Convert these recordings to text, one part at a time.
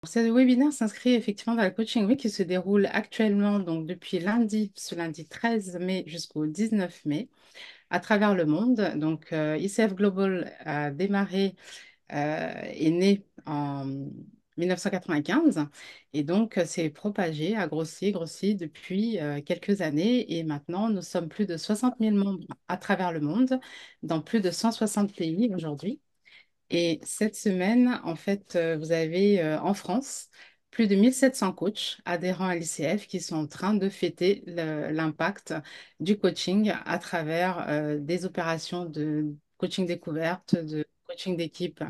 Ce webinaire s'inscrit effectivement dans la Coaching Week qui se déroule actuellement donc depuis lundi, ce lundi 13 mai jusqu'au 19 mai à travers le monde. Donc ICF Global a démarré, est né en 1995 et donc s'est propagé, a grossi depuis quelques années et maintenant nous sommes plus de 60 000 membres à travers le monde dans plus de 160 pays aujourd'hui. Et cette semaine, en fait, vous avez en France plus de 1700 coachs adhérents à l'ICF qui sont en train de fêter l'impact du coaching à travers des opérations de coaching découverte, de coaching d'équipe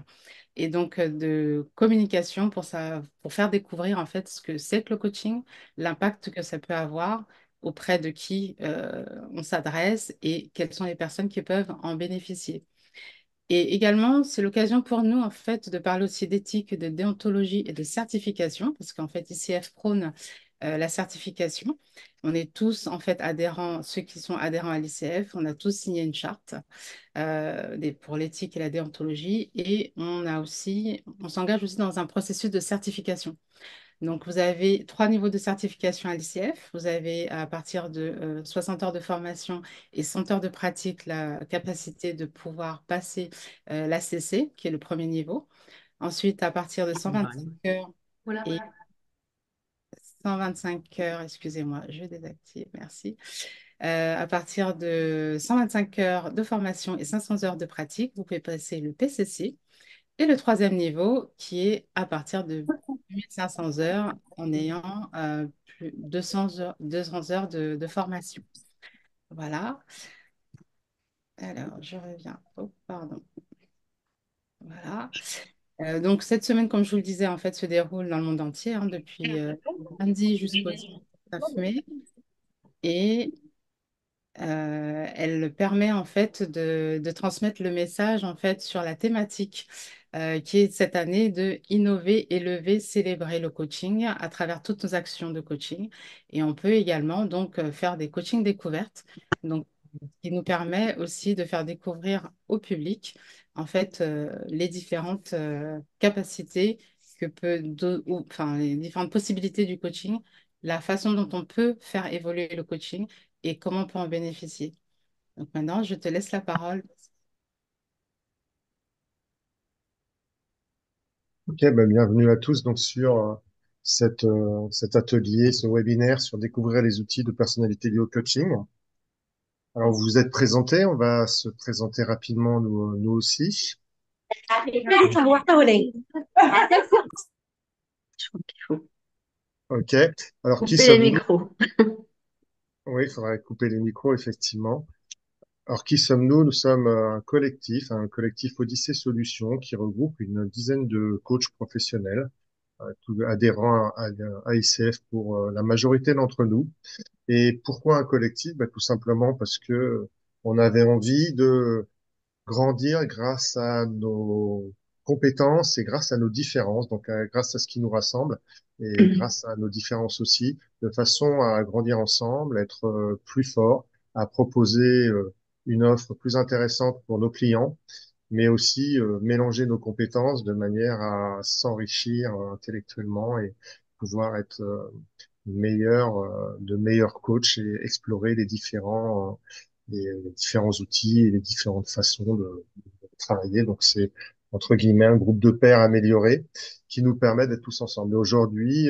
et donc de communication pour faire découvrir en fait ce que c'est que le coaching, l'impact que ça peut avoir auprès de qui on s'adresse et quelles sont les personnes qui peuvent en bénéficier. Et également, c'est l'occasion pour nous, en fait, de parler aussi d'éthique, de déontologie et de certification, parce qu'en fait, ICF prône la certification. On est tous, en fait, adhérents, ceux qui sont adhérents à l'ICF, on a tous signé une charte pour l'éthique et la déontologie, et on s'engage aussi dans un processus de certification. Donc, vous avez trois niveaux de certification à l'ICF. Vous avez à partir de 60 heures de formation et 100 heures de pratique la capacité de pouvoir passer l'ACC, qui est le premier niveau. Ensuite, à partir de 125 heures et 125 heures, excusez-moi, je désactive, merci. À partir de 125 heures de formation et 500 heures de pratique, vous pouvez passer le PCC. Et le troisième niveau, qui est à partir de 1500 heures en ayant 200 heures de formation. Voilà. Alors, je reviens. Oh, pardon. Voilà. Donc, cette semaine, comme je vous le disais, en fait, se déroule dans le monde entier, hein, depuis lundi jusqu'au 19 mai. Et elle permet en fait de transmettre le message en fait sur la thématique qui est cette année de innover, élever, célébrer le coaching à travers toutes nos actions de coaching. Et on peut également donc faire des coachings découvertes, donc qui nous permet aussi de faire découvrir au public en fait les différentes capacités enfin les différentes possibilités du coaching, la façon dont on peut faire évoluer le coaching et comment on peut en bénéficier. Donc maintenant, je te laisse la parole. Ok, ben, bienvenue à tous donc sur cet atelier, ce webinaire sur découvrir les outils de personnalité liés au coaching. Alors vous vous êtes présentés, on va se présenter rapidement nous aussi. Je crois qu'il faut Ok, alors qui couper les sommes-nous? micros. Oui, il faudrait couper les micros effectivement. Alors qui sommes-nous? Nous sommes un collectif Odyssée Solutions qui regroupe une dizaine de coachs professionnels, tous adhérents à ICF pour la majorité d'entre nous. Et pourquoi un collectif? Bah, tout simplement parce que on avait envie de grandir grâce à nos compétences et grâce à nos différences, donc grâce à ce qui nous rassemble et grâce à nos différences aussi, de façon à grandir ensemble, être plus fort, à proposer une offre plus intéressante pour nos clients, mais aussi mélanger nos compétences de manière à s'enrichir intellectuellement et pouvoir être de meilleurs coachs et explorer les différents outils et les différentes façons de travailler. Donc c'est entre guillemets un groupe de pairs amélioré qui nous permet d'être tous ensemble. Et aujourd'hui,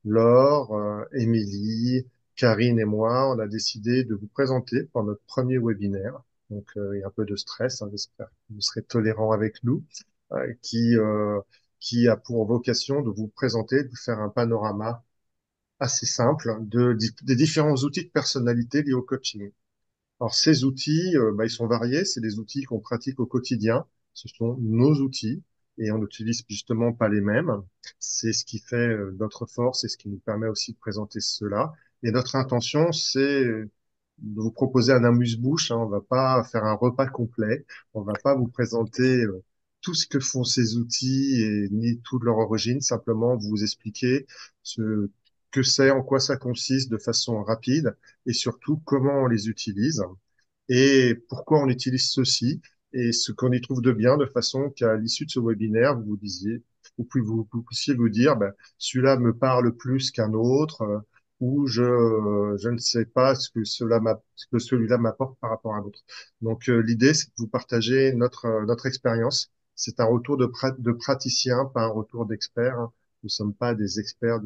Laure, Émilie, Karine et moi, on a décidé de vous présenter pour notre premier webinaire. Donc il y a un peu de stress, hein, j'espère que vous serez tolérants avec nous, euh, qui euh, qui a pour vocation de vous présenter, de vous faire un panorama assez simple des différents outils de personnalité liés au coaching. Alors ces outils, bah, ils sont variés, c'est des outils qu'on pratique au quotidien, ce sont nos outils et on n'utilise justement pas les mêmes. C'est ce qui fait notre force et ce qui nous permet aussi de présenter cela. Et notre intention, c'est de vous proposer un amuse-bouche, hein. On va pas faire un repas complet, on va pas vous présenter tout ce que font ces outils et ni toute leur origine, simplement vous expliquer ce que c'est, en quoi ça consiste de façon rapide et surtout comment on les utilise et pourquoi on utilise ceci et ce qu'on y trouve de bien de façon qu'à l'issue de ce webinaire, vous vous disiez, vous puissiez vous dire, ben, celui-là me parle plus qu'un autre, ou je ne sais pas ce que celui-là m'apporte par rapport à un autre. Donc, l'idée, c'est de vous partager notre expérience. C'est un retour de praticien, pas un retour d'expert, hein. Nous ne sommes pas des experts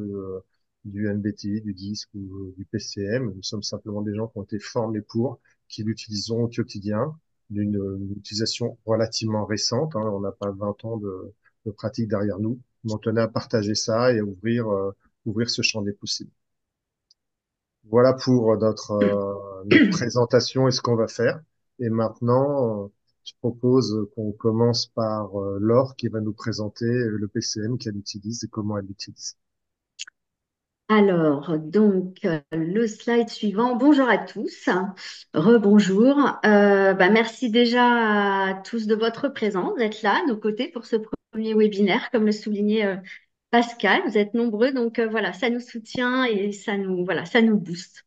du MBTI, du DISC ou du PCM. Nous sommes simplement des gens qui ont été formés pour, qui l'utilisent au quotidien, d'une utilisation relativement récente, hein. On n'a pas 20 ans de pratique derrière nous. Mais on tenait à partager ça et à ouvrir ce champ des possibles. Voilà pour notre présentation et ce qu'on va faire. Et maintenant, je propose qu'on commence par Laure qui va nous présenter le PCM qu'elle utilise et comment elle l'utilise. Alors, le slide suivant. Bonjour à tous. Rebonjour. Merci déjà à tous de votre présence, d'être là à nos côtés pour ce premier webinaire, comme le soulignait Pascal. Vous êtes nombreux, donc voilà, ça nous soutient et ça nous booste.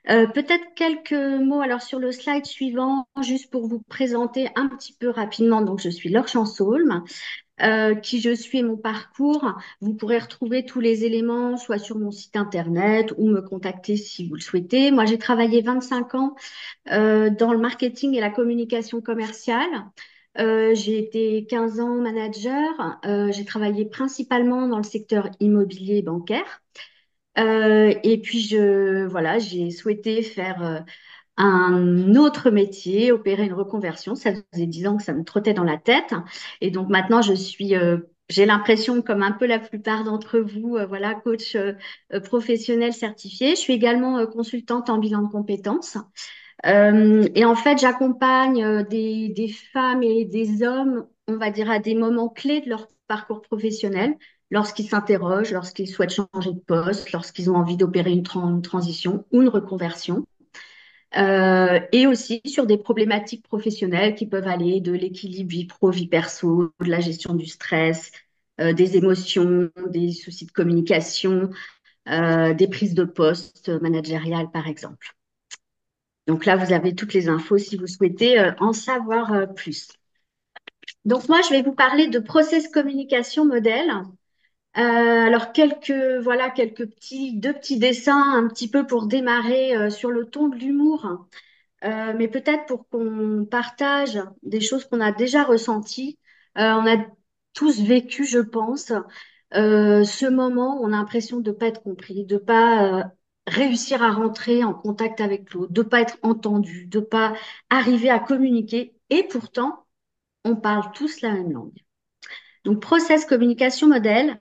Peut-être quelques mots alors sur le slide suivant, juste pour vous présenter un petit peu rapidement. Donc, je suis Laure Chansaulme. Qui je suis et mon parcours. Vous pourrez retrouver tous les éléments soit sur mon site internet ou me contacter si vous le souhaitez. Moi, j'ai travaillé 25 ans dans le marketing et la communication commerciale. J'ai été 15 ans manager. J'ai travaillé principalement dans le secteur immobilier et bancaire. Et puis, j'ai souhaité faire un autre métier, opérer une reconversion. Ça faisait 10 ans que ça me trottait dans la tête. Et donc maintenant, j'ai l'impression, comme un peu la plupart d'entre vous, voilà, coach professionnel certifié. Je suis également consultante en bilan de compétences. Et en fait, j'accompagne des femmes et des hommes, on va dire, à des moments clés de leur parcours professionnel, lorsqu'ils s'interrogent, lorsqu'ils souhaitent changer de poste, lorsqu'ils ont envie d'opérer une transition ou une reconversion. Et aussi sur des problématiques professionnelles qui peuvent aller de l'équilibre vie pro, vie perso, de la gestion du stress, des émotions, des soucis de communication, des prises de poste managériales, par exemple. Donc là, vous avez toutes les infos si vous souhaitez en savoir plus. Donc moi, je vais vous parler de process communication modèle. Alors deux petits dessins un petit peu pour démarrer sur le ton de l'humour. Mais peut-être pour qu'on partage des choses qu'on a déjà ressenties. On a tous vécu, je pense, ce moment où on a l'impression de ne pas être compris, de ne pas réussir à rentrer en contact avec l'autre, de ne pas être entendu, de ne pas arriver à communiquer. Et pourtant, on parle tous la même langue. Donc, process communication modèle,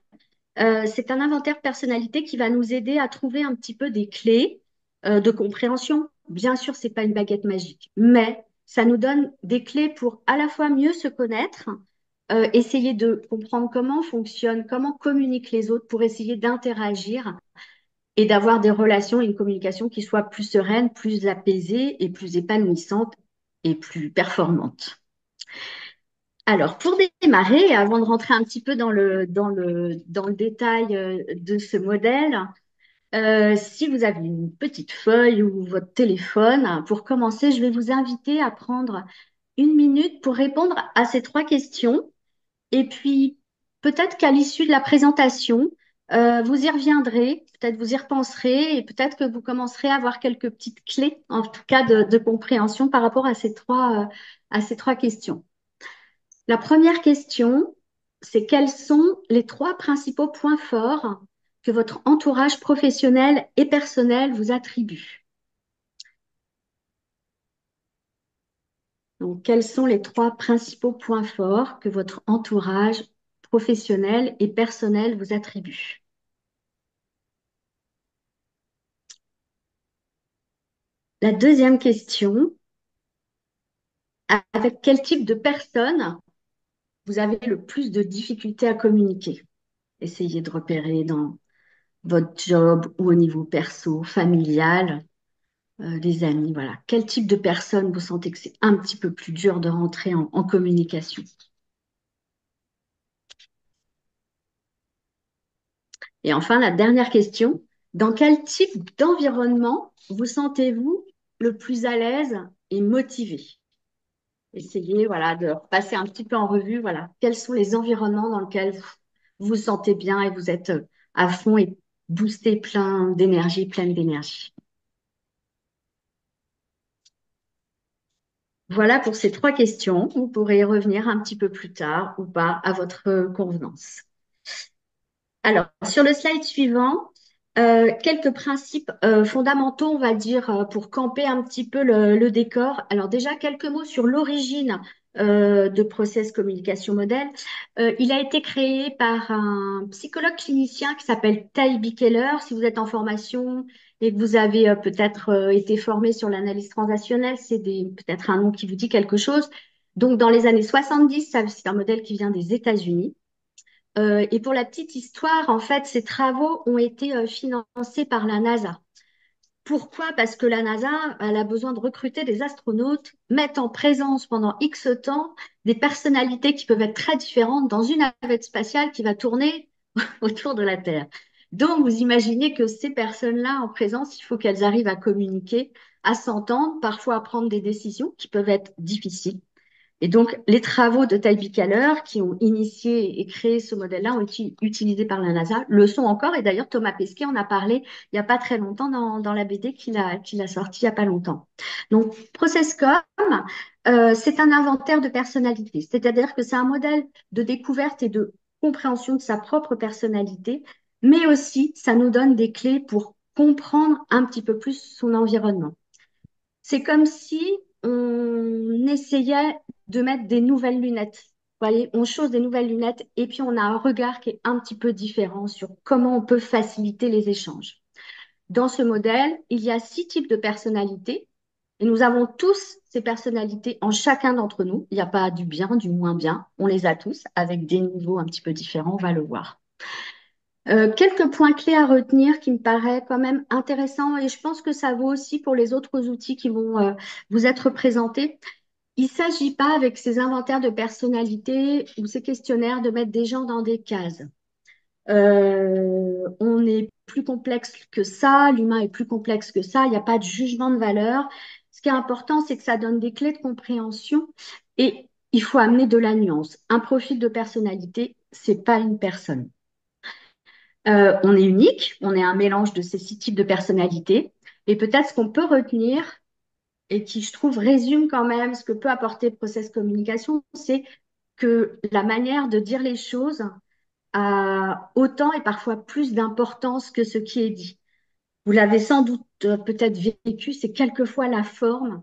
c'est un inventaire de personnalité qui va nous aider à trouver un petit peu des clés de compréhension. Bien sûr, ce n'est pas une baguette magique, mais ça nous donne des clés pour à la fois mieux se connaître, essayer de comprendre comment fonctionnent, comment communiquent les autres pour essayer d'interagir et d'avoir des relations et une communication qui soit plus sereine, plus apaisée et plus épanouissante et plus performante. Alors, pour démarrer, avant de rentrer un petit peu dans le détail de ce modèle, si vous avez une petite feuille ou votre téléphone, pour commencer, je vais vous inviter à prendre 1 minute pour répondre à ces 3 questions. Et puis, peut-être qu'à l'issue de la présentation, vous y reviendrez, peut-être vous y repenserez et peut-être que vous commencerez à avoir quelques petites clés, en tout cas de compréhension par rapport à ces trois questions. La première question, c'est quels sont les 3 principaux points forts que votre entourage professionnel et personnel vous attribue? Donc, quels sont les 3 principaux points forts que votre entourage professionnel et personnel vous attribue? La deuxième question, avec quel type de personne vous avez le plus de difficultés à communiquer? Essayez de repérer dans votre job ou au niveau perso, familial, des amis, voilà. Quel type de personne vous sentez que c'est un petit peu plus dur de rentrer en communication? Et enfin, la dernière question, dans quel type d'environnement vous sentez-vous le plus à l'aise et motivé? Essayez, voilà, de repasser un petit peu en revue, voilà, quels sont les environnements dans lesquels vous vous sentez bien et vous êtes à fond et boosté, plein d'énergie, pleine d'énergie. Voilà pour ces 3 questions. Vous pourrez y revenir un petit peu plus tard ou pas à votre convenance. Alors, sur le slide suivant, quelques principes fondamentaux, on va dire, pour camper un petit peu le décor. Alors déjà, quelques mots sur l'origine de Process Communication Model. Il a été créé par un psychologue clinicien qui s'appelle Taibi Keller. Si vous êtes en formation et que vous avez peut-être été formé sur l'analyse transactionnelle, c'est peut-être un nom qui vous dit quelque chose. Donc, dans les années 70, c'est un modèle qui vient des États-Unis. Et pour la petite histoire, en fait, ces travaux ont été financés par la NASA. Pourquoi? Parce que la NASA, elle a besoin de recruter des astronautes, mettre en présence pendant X temps des personnalités qui peuvent être très différentes dans une navette spatiale qui va tourner autour de la Terre. Donc, vous imaginez que ces personnes-là en présence, il faut qu'elles arrivent à communiquer, à s'entendre, parfois à prendre des décisions qui peuvent être difficiles. Et donc, les travaux de Taibi Keller qui ont initié et créé ce modèle-là ont été utilisés par la NASA, le sont encore. Et d'ailleurs, Thomas Pesquet en a parlé il n'y a pas très longtemps dans la BD qu'il a sorti il n'y a pas longtemps. Donc, ProcessCom, c'est un inventaire de personnalité. C'est-à-dire que c'est un modèle de découverte et de compréhension de sa propre personnalité, mais aussi, ça nous donne des clés pour comprendre un petit peu plus son environnement. C'est comme si on essayait de mettre des nouvelles lunettes. Vous voyez, on chose des nouvelles lunettes et puis on a un regard qui est un petit peu différent sur comment on peut faciliter les échanges. Dans ce modèle, il y a 6 types de personnalités et nous avons tous ces personnalités en chacun d'entre nous. Il n'y a pas du bien, du moins bien. On les a tous avec des niveaux un petit peu différents, on va le voir. Quelques points clés à retenir qui me paraissent quand même intéressants et je pense que ça vaut aussi pour les autres outils qui vont vous être présentés. Il ne s'agit pas avec ces inventaires de personnalité ou ces questionnaires de mettre des gens dans des cases. On est plus complexe que ça, l'humain est plus complexe que ça, il n'y a pas de jugement de valeur. Ce qui est important, c'est que ça donne des clés de compréhension et il faut amener de la nuance. Un profil de personnalité, c'est pas une personne. On est unique, on est un mélange de ces 6 types de personnalités. Et peut-être ce qu'on peut retenir, et qui, je trouve, résume quand même ce que peut apporter Process Communication, c'est que la manière de dire les choses a autant et parfois plus d'importance que ce qui est dit. Vous l'avez sans doute peut-être vécu, c'est quelquefois la forme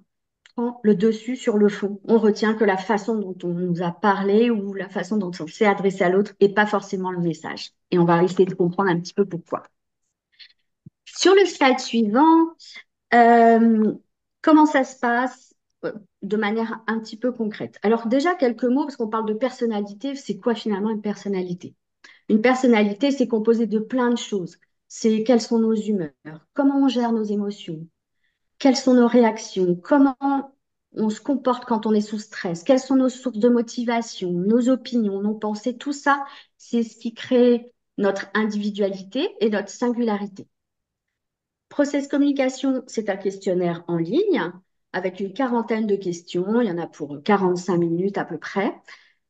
prend le dessus sur le fond. On retient que la façon dont on nous a parlé ou la façon dont on s'est adressé à l'autre et pas forcément le message. Et on va essayer de comprendre un petit peu pourquoi. Sur le slide suivant, euh, comment ça se passe de manière un petit peu concrète? Alors déjà, quelques mots, parce qu'on parle de personnalité. C'est quoi finalement une personnalité? Une personnalité, c'est composé de plein de choses. C'est quelles sont nos humeurs, comment on gère nos émotions, quelles sont nos réactions, comment on se comporte quand on est sous stress, quelles sont nos sources de motivation, nos opinions, nos pensées, tout ça, c'est ce qui crée notre individualité et notre singularité. Process Communication, c'est un questionnaire en ligne avec une quarantaine de questions. Il y en a pour 45 minutes à peu près.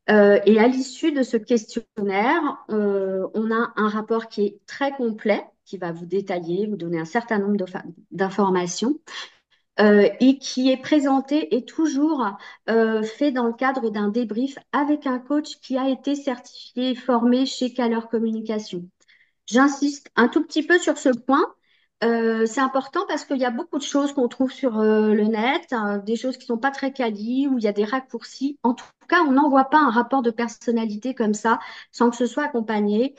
Et à l'issue de ce questionnaire, on a un rapport qui est très complet, qui va vous détailler, vous donner un certain nombre d'informations et qui est présenté et toujours fait dans le cadre d'un débrief avec un coach qui a été certifié et formé chez Keller Communication. J'insiste un tout petit peu sur ce point. C'est important parce qu'il y a beaucoup de choses qu'on trouve sur le net, des choses qui ne sont pas très qualies, où il y a des raccourcis. En tout cas, on n'envoie pas un rapport de personnalité comme ça sans que ce soit accompagné.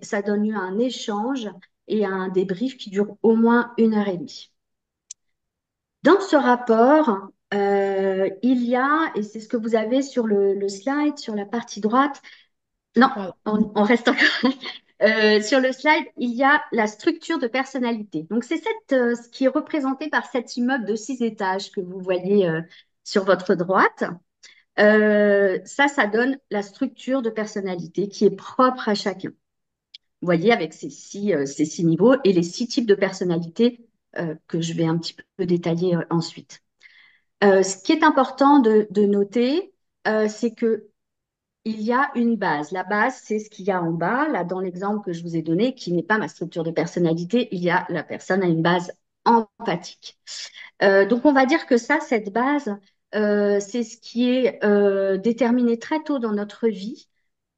Ça donne lieu à un échange et à un débrief qui dure au moins 1 heure et demie. Dans ce rapport, il y a, et c'est ce que vous avez sur le slide, sur la partie droite, non, Pardon. on reste encore. Sur le slide, il y a la structure de personnalité. Donc, c'est ce qui est représenté par cet immeuble de 6 étages que vous voyez sur votre droite. Ça donne la structure de personnalité qui est propre à chacun. Vous voyez, avec ces six niveaux et les 6 types de personnalité que je vais un petit peu détailler ensuite. Ce qui est important de noter, c'est que il y a une base. La base, c'est ce qu'il y a en bas. Là, dans l'exemple que je vous ai donné, qui n'est pas ma structure de personnalité, il y a la personne a une base empathique. Donc, on va dire que ça, cette base, c'est ce qui est déterminé très tôt dans notre vie,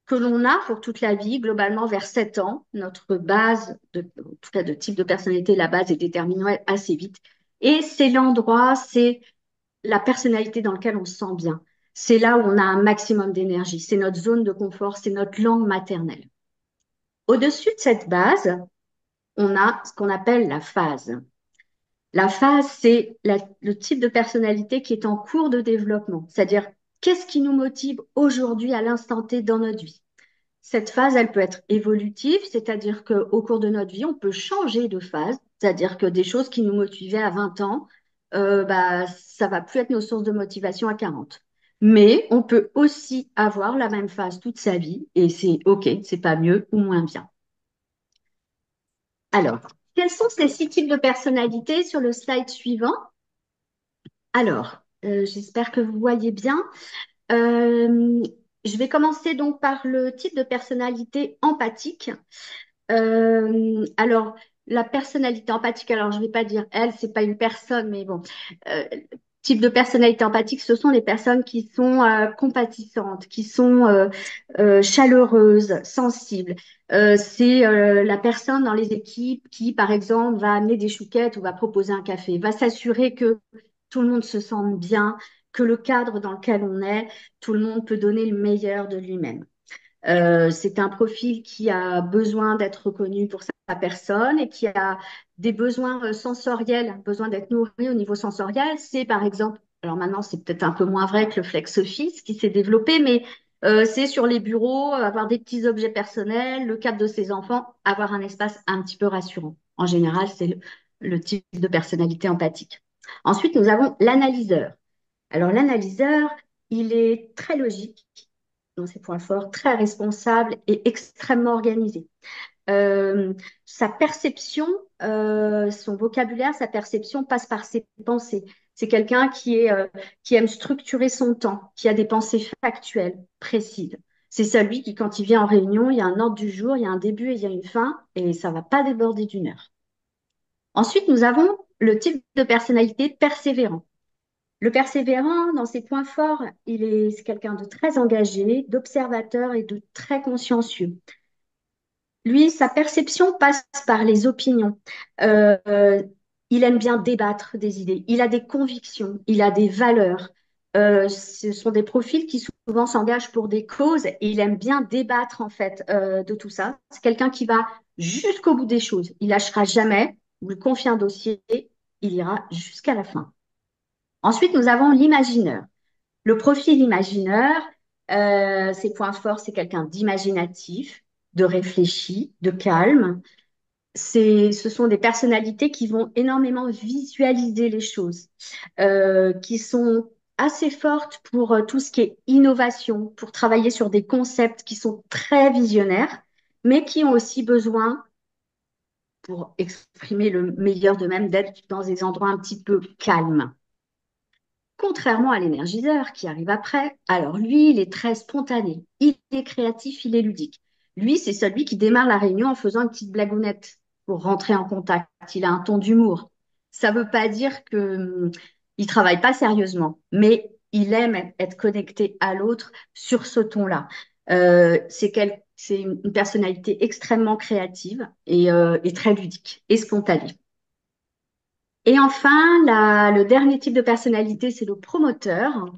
que l'on a pour toute la vie, globalement vers 7 ans. Notre base, en tout cas de type de personnalité, la base est déterminée assez vite. Et c'est l'endroit, c'est la personnalité dans laquelle on se sent bien. C'est là où on a un maximum d'énergie. C'est notre zone de confort, c'est notre langue maternelle. Au-dessus de cette base, on a ce qu'on appelle la phase. La phase, c'est le type de personnalité qui est en cours de développement, c'est-à-dire qu'est-ce qui nous motive aujourd'hui à l'instant T dans notre vie. Cette phase, elle peut être évolutive, c'est-à-dire qu'au cours de notre vie, on peut changer de phase, c'est-à-dire que des choses qui nous motivaient à 20 ans, ça va plus être nos sources de motivation à 40. Mais on peut aussi avoir la même phase toute sa vie et c'est OK, c'est pas mieux ou moins bien. Alors, quels sont ces 6 types de personnalités sur le slide suivant? Alors, j'espère que vous voyez bien. Euh, je vais commencer donc par le type de personnalité empathique. Alors, la personnalité empathique, alors je ne vais pas dire elle, c'est pas une personne, mais bon, euh, type de personnalité empathique, ce sont les personnes qui sont compatissantes, qui sont chaleureuses, sensibles. C'est la personne dans les équipes qui, par exemple, va amener des chouquettes ou va proposer un café, va s'assurer que tout le monde se sente bien, que le cadre dans lequel on est, tout le monde peut donner le meilleur de lui-même. C'est un profil qui a besoin d'être reconnu pour sa personne et qui a des besoins sensoriels, besoin d'être nourri au niveau sensoriel. C'est par exemple, alors maintenant c'est peut-être un peu moins vrai que le flex office qui s'est développé, mais c'est sur les bureaux, avoir des petits objets personnels, le cadre de ses enfants, avoir un espace un petit peu rassurant. En général, c'est le type de personnalité empathique. Ensuite, nous avons l'analyseur. Alors l'analyseur, il est très logique dans ses points forts, très responsable et extrêmement organisé. Euh, Sa perception, son vocabulaire, sa perception passe par ses pensées. C'est quelqu'un qui aime structurer son temps, qui a des pensées factuelles, précises. C'est celui qui, quand il vient en réunion, il y a un ordre du jour, il y a un début et il y a une fin, et ça ne va pas déborder d'1 heure. Ensuite, nous avons le type de personnalité persévérant. Le persévérant, dans ses points forts, c'est quelqu'un de très engagé, d'observateur et de très consciencieux. Lui, sa perception passe par les opinions. Euh, il aime bien débattre des idées. Il a des convictions, il a des valeurs. Ce sont des profils qui souvent s'engagent pour des causes et il aime bien débattre en fait de tout ça. C'est quelqu'un qui va jusqu'au bout des choses. Il lâchera jamais. Vous lui confiez un dossier, il ira jusqu'à la fin. Ensuite, nous avons l'imagineur. Le profil imagineur, ses points forts, c'est quelqu'un d'imaginatif, de réfléchi, de calme. Ce sont des personnalités qui vont énormément visualiser les choses, qui sont assez fortes pour tout ce qui est innovation, pour travailler sur des concepts qui sont très visionnaires, mais qui ont aussi besoin, pour exprimer le meilleur d'eux-mêmes, d'être dans des endroits un petit peu calmes. Contrairement à l'énergiseur qui arrive après, alors lui, il est très spontané, il est créatif, il est ludique. Lui, c'est celui qui démarre la réunion en faisant une petite blagounette pour rentrer en contact. Il a un ton d'humour. Ça ne veut pas dire qu'il ne travaille pas sérieusement, mais il aime être connecté à l'autre sur ce ton-là. C'est une personnalité extrêmement créative et très ludique et spontanée. Et enfin, le dernier type de personnalité, c'est le promoteur.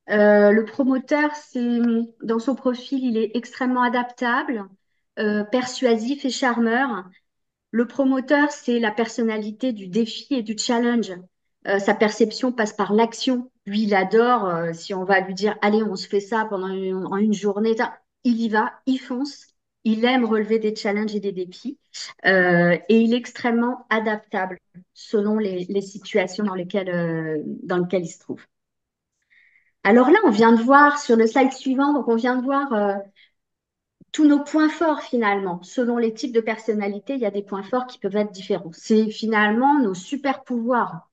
Le promoteur, dans son profil, il est extrêmement adaptable, persuasif et charmeur. Le promoteur, c'est la personnalité du défi et du challenge. Sa perception passe par l'action. Lui, il adore, si on va lui dire, allez, on se fait ça en une journée, il y va, il fonce. Il aime relever des challenges et des défis. Et il est extrêmement adaptable selon les situations dans lesquelles il se trouve. Alors là, on vient de voir sur le slide suivant, donc on vient de voir tous nos points forts finalement. Selon les types de personnalités, il y a des points forts qui peuvent être différents. C'est finalement nos super pouvoirs.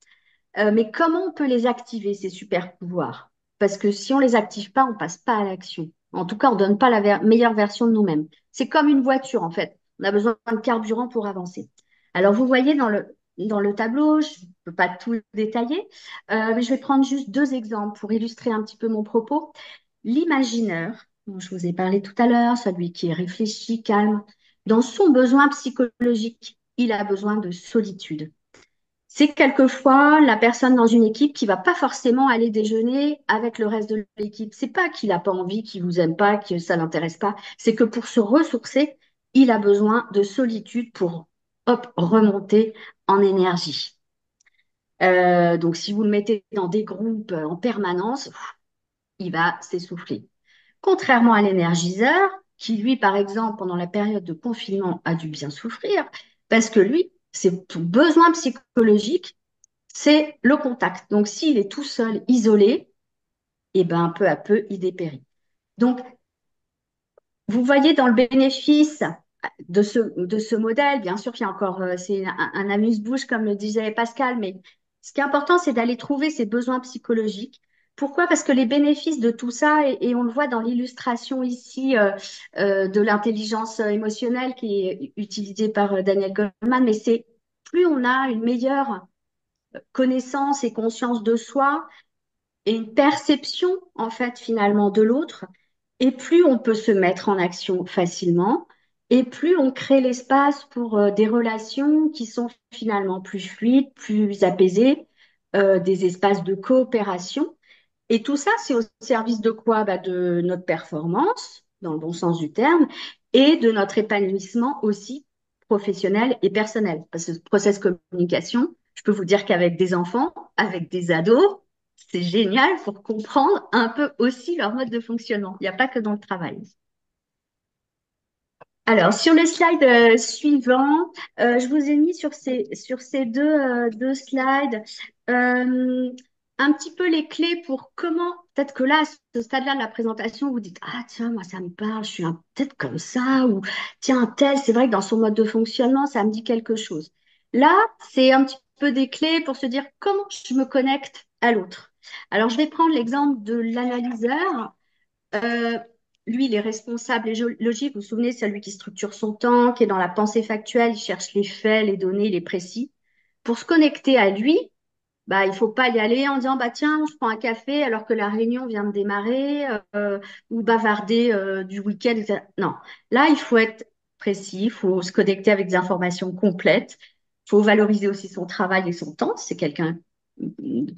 Mais comment on peut les activer, ces super pouvoirs? Parce que si on ne les active pas, on ne passe pas à l'action. En tout cas, on ne donne pas la meilleure version de nous-mêmes. C'est comme une voiture, en fait. On a besoin de carburant pour avancer. Alors, vous voyez dans le tableau, je ne peux pas tout détailler, mais je vais prendre juste deux exemples pour illustrer un petit peu mon propos. L'imagineur, dont je vous ai parlé tout à l'heure, celui qui est réfléchi, calme, dans son besoin psychologique, il a besoin de solitude. C'est quelquefois la personne dans une équipe qui va pas forcément aller déjeuner avec le reste de l'équipe. C'est pas qu'il n'a pas envie, qu'il vous aime pas, que ça l'intéresse pas. C'est que pour se ressourcer, il a besoin de solitude pour hop, remonter en énergie. Donc, si vous le mettez dans des groupes en permanence, il va s'essouffler. Contrairement à l'énergiseur, qui lui, par exemple, pendant la période de confinement, a dû bien souffrir, parce que lui, c'est tout besoin psychologique, c'est le contact. Donc, s'il est tout seul, isolé, et ben, peu à peu, il dépérit. Donc, vous voyez dans le bénéfice de ce modèle, bien sûr qu'il y a encore, c'est un amuse-bouche, comme le disait Pascal, mais ce qui est important, c'est d'aller trouver ses besoins psychologiques. Pourquoi? Parce que les bénéfices de tout ça, et on le voit dans l'illustration ici de l'intelligence émotionnelle qui est utilisée par Daniel Goleman, mais c'est plus on a une meilleure connaissance et conscience de soi, et une perception, en fait, finalement, de l'autre, et plus on peut se mettre en action facilement, et plus on crée l'espace pour des relations qui sont finalement plus fluides, plus apaisées, des espaces de coopération. Et tout ça, c'est au service de quoi? Bah, de notre performance, dans le bon sens du terme, et de notre épanouissement aussi professionnel et personnel. Parce que ce process communication, je peux vous dire qu'avec des enfants, avec des ados, c'est génial pour comprendre un peu aussi leur mode de fonctionnement. Il n'y a pas que dans le travail. Alors, sur le slide suivant, je vous ai mis sur ces deux slides euh, un petit peu les clés pour comment, peut-être que là, à ce stade-là de la présentation, vous dites, ah tiens, moi ça me parle, je suis peut-être comme ça, ou tiens, tel, c'est vrai que dans son mode de fonctionnement, ça me dit quelque chose. Là, c'est un petit peu des clés pour se dire comment je me connecte à l'autre. Alors, je vais prendre l'exemple de l'analyseur. Euh, Lui, il est responsable et logique. Vous vous souvenez, c'est celui qui structure son temps, qui est dans la pensée factuelle, il cherche les faits, les données, les précis. Pour se connecter à lui, bah, il faut pas y aller en disant bah tiens, je prends un café alors que la réunion vient de démarrer ou bavarder du week-end, etc. Non, là, il faut être précis, il faut se connecter avec des informations complètes. Il faut valoriser aussi son travail et son temps. Si c'est quelqu'un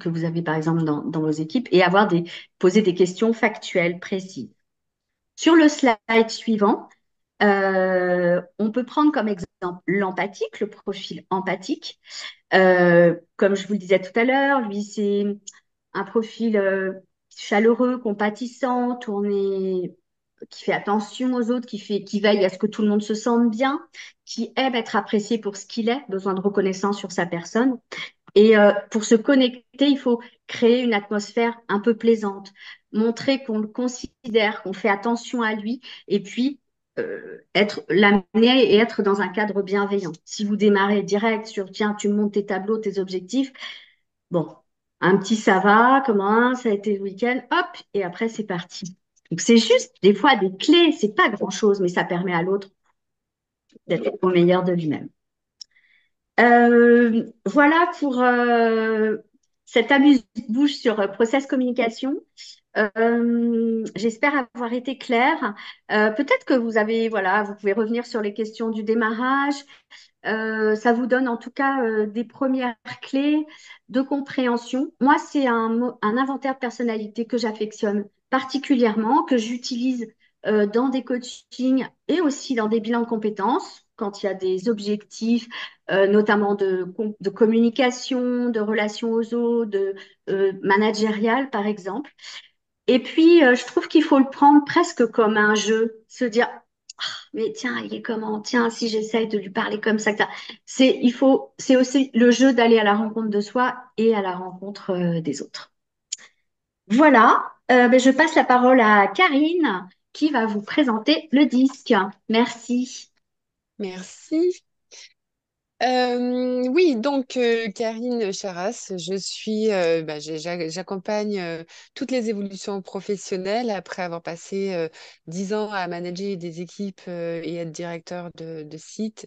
que vous avez par exemple dans vos équipes et poser des questions factuelles, précises. Sur le slide suivant, on peut prendre comme exemple l'empathique, le profil empathique. Comme je vous le disais tout à l'heure, lui, c'est un profil chaleureux, compatissant, tourné, qui fait attention aux autres, qui veille à ce que tout le monde se sente bien, qui aime être apprécié pour ce qu'il est, besoin de reconnaissance sur sa personne. Et pour se connecter, il faut créer une atmosphère un peu plaisante, montrer qu'on le considère, qu'on fait attention à lui, et puis l'amener et être dans un cadre bienveillant. Si vous démarrez direct sur, tiens, tu montes tes tableaux, tes objectifs, bon, un petit ça va, comment ça a été le week-end, hop, et après c'est parti. Donc c'est juste des fois des clés, c'est pas grand-chose, mais ça permet à l'autre d'être au meilleur de lui-même. Voilà pour cette amuse-bouche sur process communication. J'espère avoir été claire. Peut-être que vous avez, voilà, vous pouvez revenir sur les questions du démarrage. Ça vous donne en tout cas des premières clés de compréhension. Moi, c'est un inventaire de personnalité que j'affectionne particulièrement, que j'utilise dans des coachings et aussi dans des bilans de compétences, quand il y a des objectifs, notamment de communication, de relations aux autres, de managériales, par exemple. Et puis, je trouve qu'il faut le prendre presque comme un jeu, se dire, mais tiens, il est comment? Tiens, si j'essaye de lui parler comme ça, que ça. C'est aussi le jeu d'aller à la rencontre de soi et à la rencontre des autres. Voilà, ben, je passe la parole à Karine qui va vous présenter le disque. Merci. Merci. Oui, donc Karine Charas, j'accompagne toutes les évolutions professionnelles après avoir passé 10 ans à manager des équipes et être directeur de site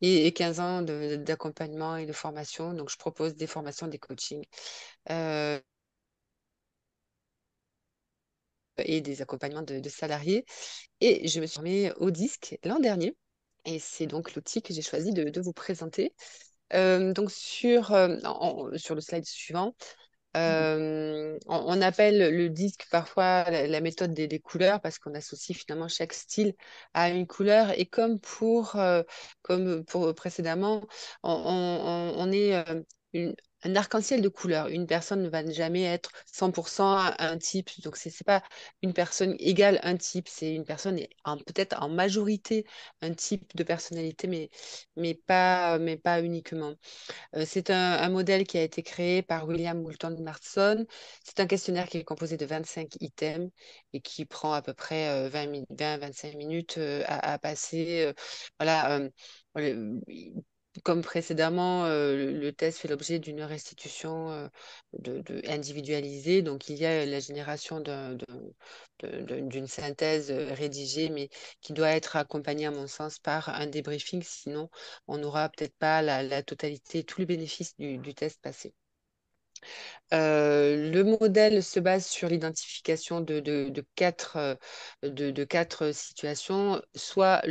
et 15 ans d'accompagnement et de formation. Donc, je propose des formations, des coachings euh, et des accompagnements de salariés. Et je me suis formée au disque l'an dernier. Et c'est donc l'outil que j'ai choisi de vous présenter. Donc sur le slide suivant, on appelle le disque parfois la méthode des couleurs parce qu'on associe finalement chaque style à une couleur. Et comme pour précédemment, on est un arc-en-ciel de couleurs. Une personne ne va jamais être 100% un type. Donc, c'est pas une personne égale un type. C'est une personne peut-être en majorité un type de personnalité, mais pas uniquement. C'est un modèle qui a été créé par William Moulton Marston. C'est un questionnaire qui est composé de 25 items et qui prend à peu près 20-25 minutes à passer. Voilà, le- comme précédemment, le test fait l'objet d'une restitution individualisée. Donc, il y a la génération d'une synthèse rédigée, mais qui doit être accompagnée, à mon sens, par un débriefing. Sinon, on n'aura peut-être pas la totalité, tous les bénéfices du test passé. Le modèle se base sur l'identification de quatre situations. Soit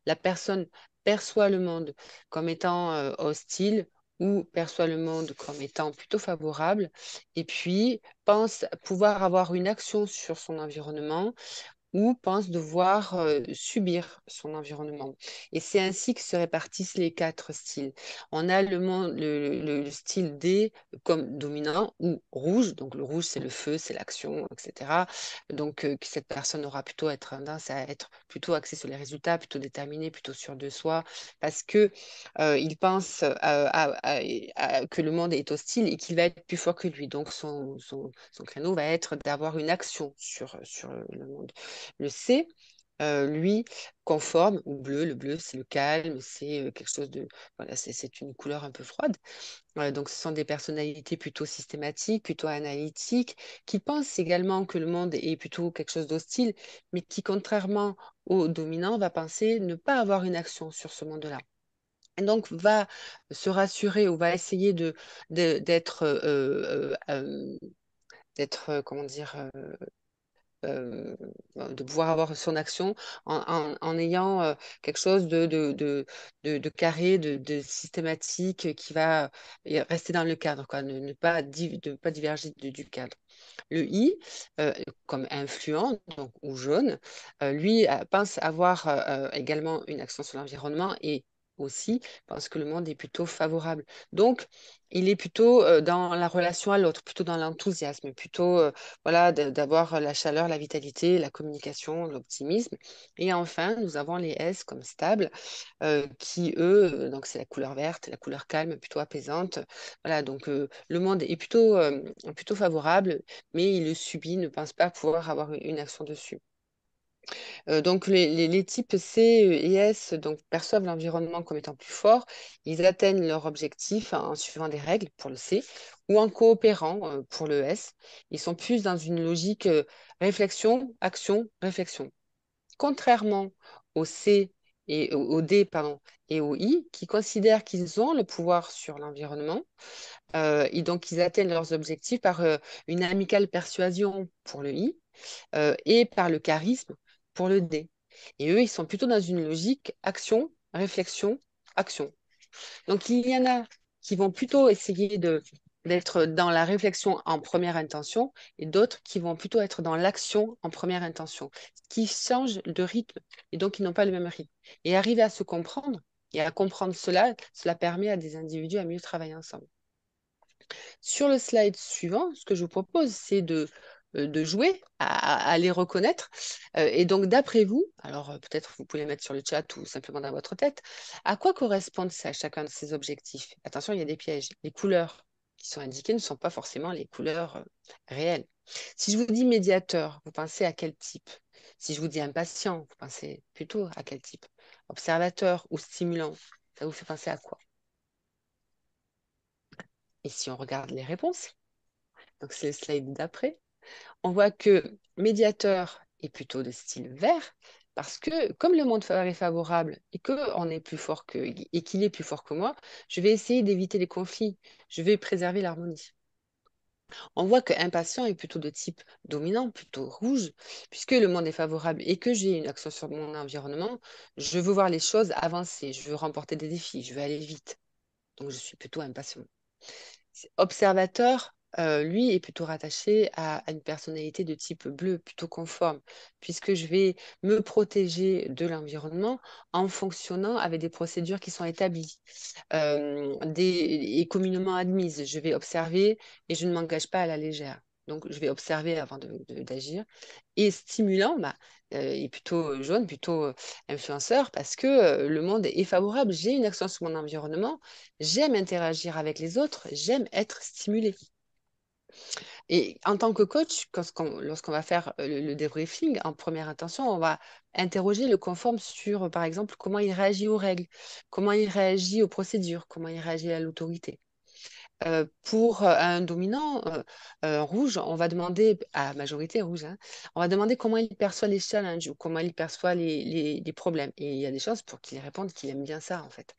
la personne perçoit le monde comme étant hostile ou perçoit le monde comme étant plutôt favorable, et puis pense pouvoir avoir une action sur son environnement ou pense devoir subir son environnement. Et c'est ainsi que se répartissent les quatre styles. On a le style D comme dominant ou rouge. Donc le rouge, c'est le feu, c'est l'action, etc. Donc que cette personne aura plutôt être tendance à être plutôt axée sur les résultats, plutôt déterminée, plutôt sûre de soi, parce que il pense que le monde est hostile et qu'il va être plus fort que lui. Donc son créneau va être d'avoir une action sur le monde. Le C, lui, conforme ou bleu. Le bleu, c'est le calme, c'est quelque chose de... Voilà, c'est une couleur un peu froide. Donc, ce sont des personnalités plutôt systématiques, plutôt analytiques, qui pensent également que le monde est plutôt quelque chose d'hostile, mais qui, contrairement au dominant, va penser ne pas avoir une action sur ce monde-là. Et donc, va se rassurer ou va essayer d'être, comment dire, euh, de pouvoir avoir son action en ayant quelque chose de carré, de systématique qui va rester dans le cadre, quoi, ne pas diverger du cadre. Le I, comme influent donc, ou jaune, lui pense avoir également une action sur l'environnement et aussi pense que le monde est plutôt favorable. Donc, il est plutôt dans la relation à l'autre, plutôt dans l'enthousiasme, plutôt voilà, d'avoir la chaleur, la vitalité, la communication, l'optimisme. Et enfin, nous avons les S comme stables, qui, eux, donc c'est la couleur verte, la couleur calme, plutôt apaisante. Voilà, donc le monde est plutôt favorable, mais il le subit, ne pense pas pouvoir avoir une action dessus. Donc les types C et S donc, perçoivent l'environnement comme étant plus fort. Ils atteignent leur objectif en suivant des règles pour le C ou en coopérant pour le S. Ils sont plus dans une logique réflexion, action, réflexion. Contrairement au C et au D pardon, et au I qui considèrent qu'ils ont le pouvoir sur l'environnement et donc ils atteignent leurs objectifs par une amicale persuasion pour le I et par le charisme pour le D. Et eux, ils sont plutôt dans une logique action, réflexion, action. Donc il y en a qui vont plutôt essayer d'être dans la réflexion en première intention et d'autres qui vont plutôt être dans l'action en première intention, qui changent de rythme et donc ils n'ont pas le même rythme. Et arriver à se comprendre et à comprendre cela, cela permet à des individus à mieux travailler ensemble. Sur le slide suivant, ce que je vous propose, c'est de jouer à les reconnaître. Et donc, d'après vous, alors peut-être vous pouvez les mettre sur le chat ou simplement dans votre tête, à quoi correspondent ça, chacun de ces objectifs? Attention, il y a des pièges. Les couleurs qui sont indiquées ne sont pas forcément les couleurs réelles. Si je vous dis médiateur, vous pensez à quel type? Si je vous dis impatient, vous pensez plutôt à quel type? Observateur ou stimulant? Ça vous fait penser à quoi? Et si on regarde les réponses, donc c'est le slide d'après, on voit que médiateur est plutôt de style vert, parce que comme le monde est favorable et et qu'il est plus fort que moi, je vais essayer d'éviter les conflits, je vais préserver l'harmonie. On voit que impatient est plutôt de type dominant, plutôt rouge, puisque le monde est favorable et que j'ai une action sur mon environnement, je veux voir les choses avancer, je veux remporter des défis, je veux aller vite. Donc je suis plutôt impatient. Observateur, lui, est plutôt rattaché à une personnalité de type bleu, plutôt conforme, puisque je vais me protéger de l'environnement en fonctionnant avec des procédures qui sont établies et communément admises. Je vais observer et je ne m'engage pas à la légère. Donc, je vais observer avant d'agir. Et stimulant, bah, est plutôt jaune, plutôt influenceur, parce que le monde est favorable. J'ai une action sur mon environnement, j'aime interagir avec les autres, j'aime être stimulée. Et en tant que coach, lorsqu'on va faire le débriefing, en première intention, on va interroger le conforme sur, par exemple, comment il réagit aux règles, comment il réagit aux procédures, comment il réagit à l'autorité. Pour un dominant rouge, on va demander, à majorité rouge, hein, on va demander comment il perçoit les challenges ou comment il perçoit les problèmes. Et il y a des chances pour qu'il réponde qu'il aime bien ça, en fait.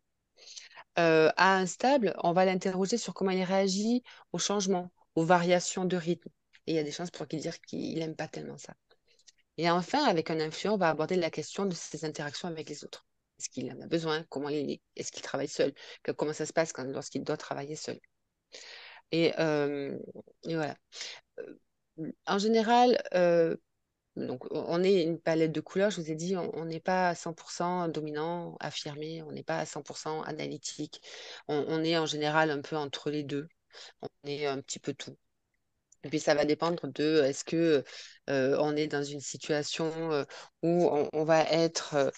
À un stable, on va l'interroger sur comment il réagit aux changements, aux variations de rythme. Et il y a des chances pour qu'il dise qu'il n'aime pas tellement ça. Et enfin, avec un influent, on va aborder la question de ses interactions avec les autres. Est-ce qu'il en a besoin? Comment il est? Est-ce qu'il travaille seul? Comment ça se passe lorsqu'il doit travailler seul? Et, euh, et voilà. En général, donc on est une palette de couleurs, je vous ai dit, on n'est pas à 100% dominant, affirmé, on n'est pas à 100% analytique. On est en général un peu entre les deux. On est un petit peu tout. Et puis ça va dépendre de est-ce que on est dans une situation où on va être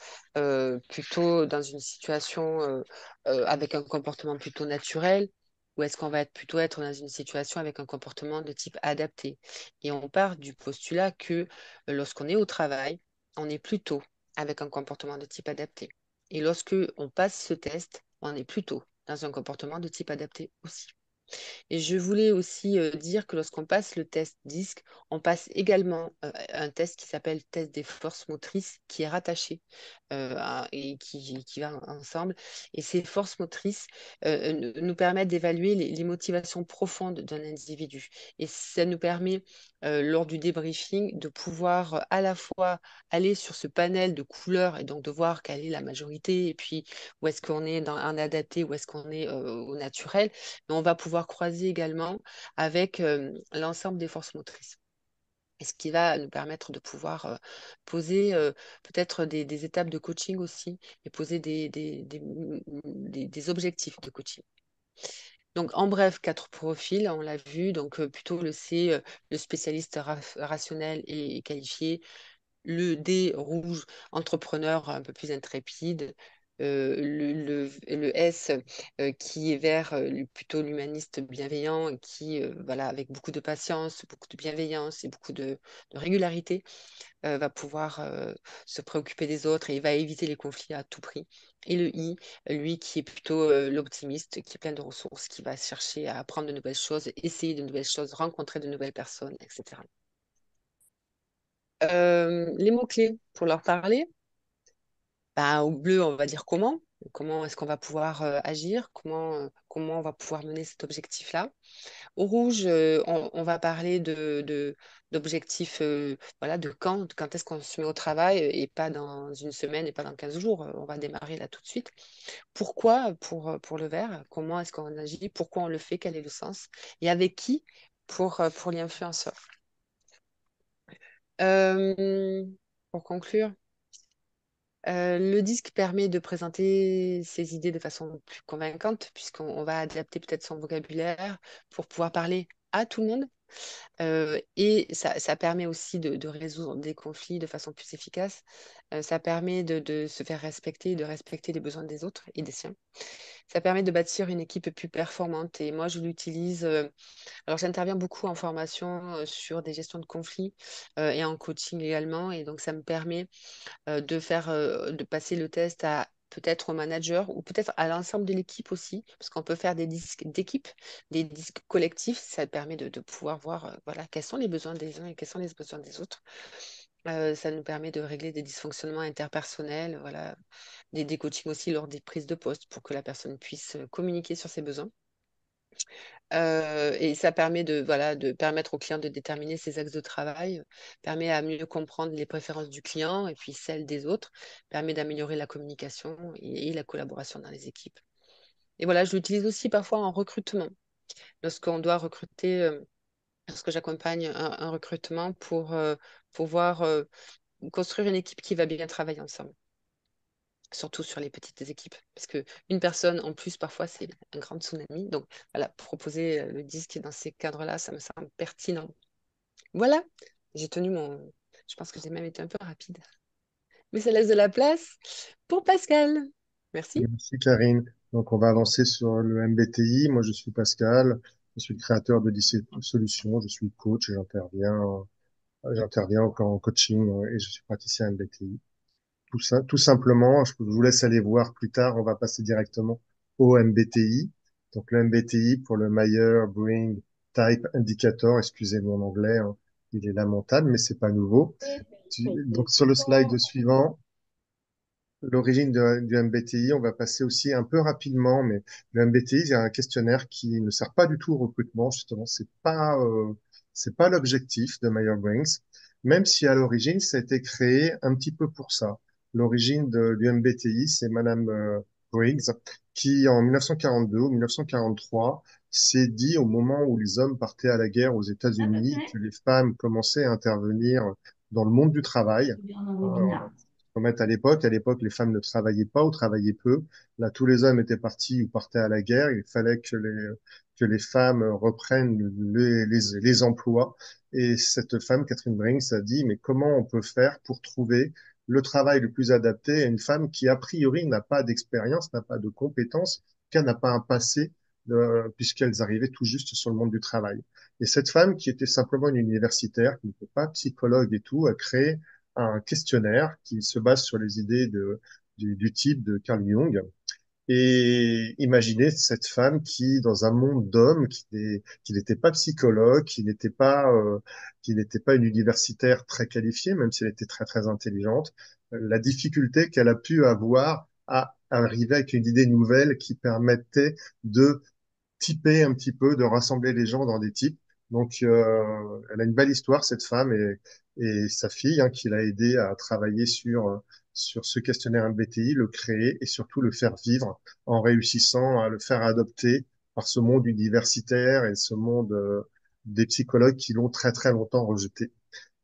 plutôt dans une situation avec un comportement plutôt naturel, ou est-ce qu'on va plutôt être dans une situation avec un comportement de type adapté. Et on part du postulat que lorsqu'on est au travail, on est plutôt avec un comportement de type adapté. Et lorsque on passe ce test, on est plutôt dans un comportement de type adapté aussi. Et je voulais aussi dire que lorsqu'on passe le test DISC, on passe également un test qui s'appelle test des forces motrices, qui est rattaché et qui va ensemble. Et ces forces motrices nous permettent d'évaluer les motivations profondes d'un individu. Et ça nous permet, lors du débriefing, de pouvoir à la fois aller sur ce panel de couleurs et donc de voir quelle est la majorité, et puis où est-ce qu'on est dans un adapté, où est-ce qu'on est au naturel, mais on va pouvoir croiser également avec l'ensemble des forces motrices. Et ce qui va nous permettre de pouvoir poser peut-être des étapes de coaching aussi et poser des objectifs de coaching. Donc, en bref, 4 profils, on l'a vu. Donc, plutôt le C, le spécialiste rationnel et qualifié, le D rouge, entrepreneur un peu plus intrépide, le S qui est vert, plutôt l'humaniste bienveillant, qui, voilà, avec beaucoup de patience, beaucoup de bienveillance et beaucoup de régularité, va pouvoir se préoccuper des autres et il va éviter les conflits à tout prix. Et le I, lui, qui est plutôt l'optimiste, qui est plein de ressources, qui va chercher à apprendre de nouvelles choses, essayer de nouvelles choses, rencontrer de nouvelles personnes, etc. Les mots-clés pour leur parler, bah, au bleu, on va dire comment. Comment est-ce qu'on va pouvoir agir? Comment on va pouvoir mener cet objectif-là? Au rouge, on va parler d'objectifs, voilà, quand est-ce qu'on se met au travail et pas dans une semaine et pas dans 15 jours. On va démarrer là tout de suite. Pourquoi pour le vert? Comment est-ce qu'on agit? Pourquoi on le fait? Quel est le sens? Et avec qui pour l'influenceur? Euh, pour conclure, le disque permet de présenter ses idées de façon plus convaincante, puisqu'on va adapter peut-être son vocabulaire pour pouvoir parler à tout le monde. Et ça permet aussi de résoudre des conflits de façon plus efficace. Ça permet de se faire respecter, de respecter les besoins des autres et des siens. Ça permet de bâtir une équipe plus performante. Et moi, je l'utilise. Alors, j'interviens beaucoup en formation sur des gestions de conflits et en coaching également. Et donc, ça me permet de passer le test à peut-être au manager ou peut-être à l'ensemble de l'équipe aussi, parce qu'on peut faire des disques d'équipe, des disques collectifs. Ça permet de pouvoir voir voilà, quels sont les besoins des uns et quels sont les besoins des autres. Ça nous permet de régler des dysfonctionnements interpersonnels, voilà, des coachings aussi lors des prises de poste pour que la personne puisse communiquer sur ses besoins. Et ça permet voilà, de permettre au client de déterminer ses axes de travail, permet à mieux comprendre les préférences du client et puis celles des autres, permet d'améliorer la communication et la collaboration dans les équipes. Et voilà, je l'utilise aussi parfois en recrutement, lorsqu'on doit recruter, lorsque j'accompagne un recrutement pour pouvoir construire une équipe qui va bien travailler ensemble, surtout sur les petites équipes. Parce qu'une personne en plus, parfois, c'est un grand tsunami. Donc, voilà, proposer le disque dans ces cadres-là, ça me semble pertinent. Voilà, j'ai tenu mon... Je pense que j'ai même été un peu rapide. Mais ça laisse de la place pour Pascal. Merci. Merci Karine. Donc on va avancer sur le MBTI. Moi je suis Pascal, je suis le créateur de Lycée Solutions, je suis coach et j'interviens en coaching et je suis praticien MBTI. Tout ça, tout simplement, je vous laisse aller voir plus tard, on va passer directement au MBTI. Donc le MBTI pour le Meyer Brings Type Indicator, excusez mon anglais, hein, il est lamentable mais c'est pas nouveau. Donc sur le slide suivant, l'origine du MBTI, on va passer aussi un peu rapidement, mais le MBTI, c'est un questionnaire qui ne sert pas du tout au recrutement, justement, c'est pas l'objectif de Myers-Briggs, même si à l'origine, ça a été créé un petit peu pour ça. L'origine du MBTI, c'est Madame Briggs, qui en 1942 ou 1943 s'est dit au moment où les hommes partaient à la guerre aux États-Unis que les femmes commençaient à intervenir dans le monde du travail. Remettre à l'époque, les femmes ne travaillaient pas ou travaillaient peu. Là, tous les hommes étaient partis ou partaient à la guerre. Il fallait que les femmes reprennent les emplois. Et cette femme, Catherine Brings, a dit, mais comment on peut faire pour trouver le travail le plus adapté à une femme qui, a priori, n'a pas d'expérience, n'a pas de compétences, qui n'a pas un passé, puisqu'elles arrivaient tout juste sur le monde du travail. Et cette femme, qui était simplement une universitaire, qui n'était pas psychologue et tout, a créé un questionnaire qui se base sur les idées du type de Carl Jung. Et imaginez cette femme qui, dans un monde d'hommes, qui n'était pas psychologue, qui n'était pas une universitaire très qualifiée, même si elle était très très intelligente, la difficulté qu'elle a pu avoir à arriver avec une idée nouvelle qui permettait de typer un petit peu, de rassembler les gens dans des types. Donc, elle a une belle histoire, cette femme, et sa fille, hein, qui l'a aidé à travailler sur ce questionnaire MBTI, le créer et surtout le faire vivre en réussissant à le faire adopter par ce monde universitaire et ce monde des psychologues qui l'ont très très longtemps rejeté.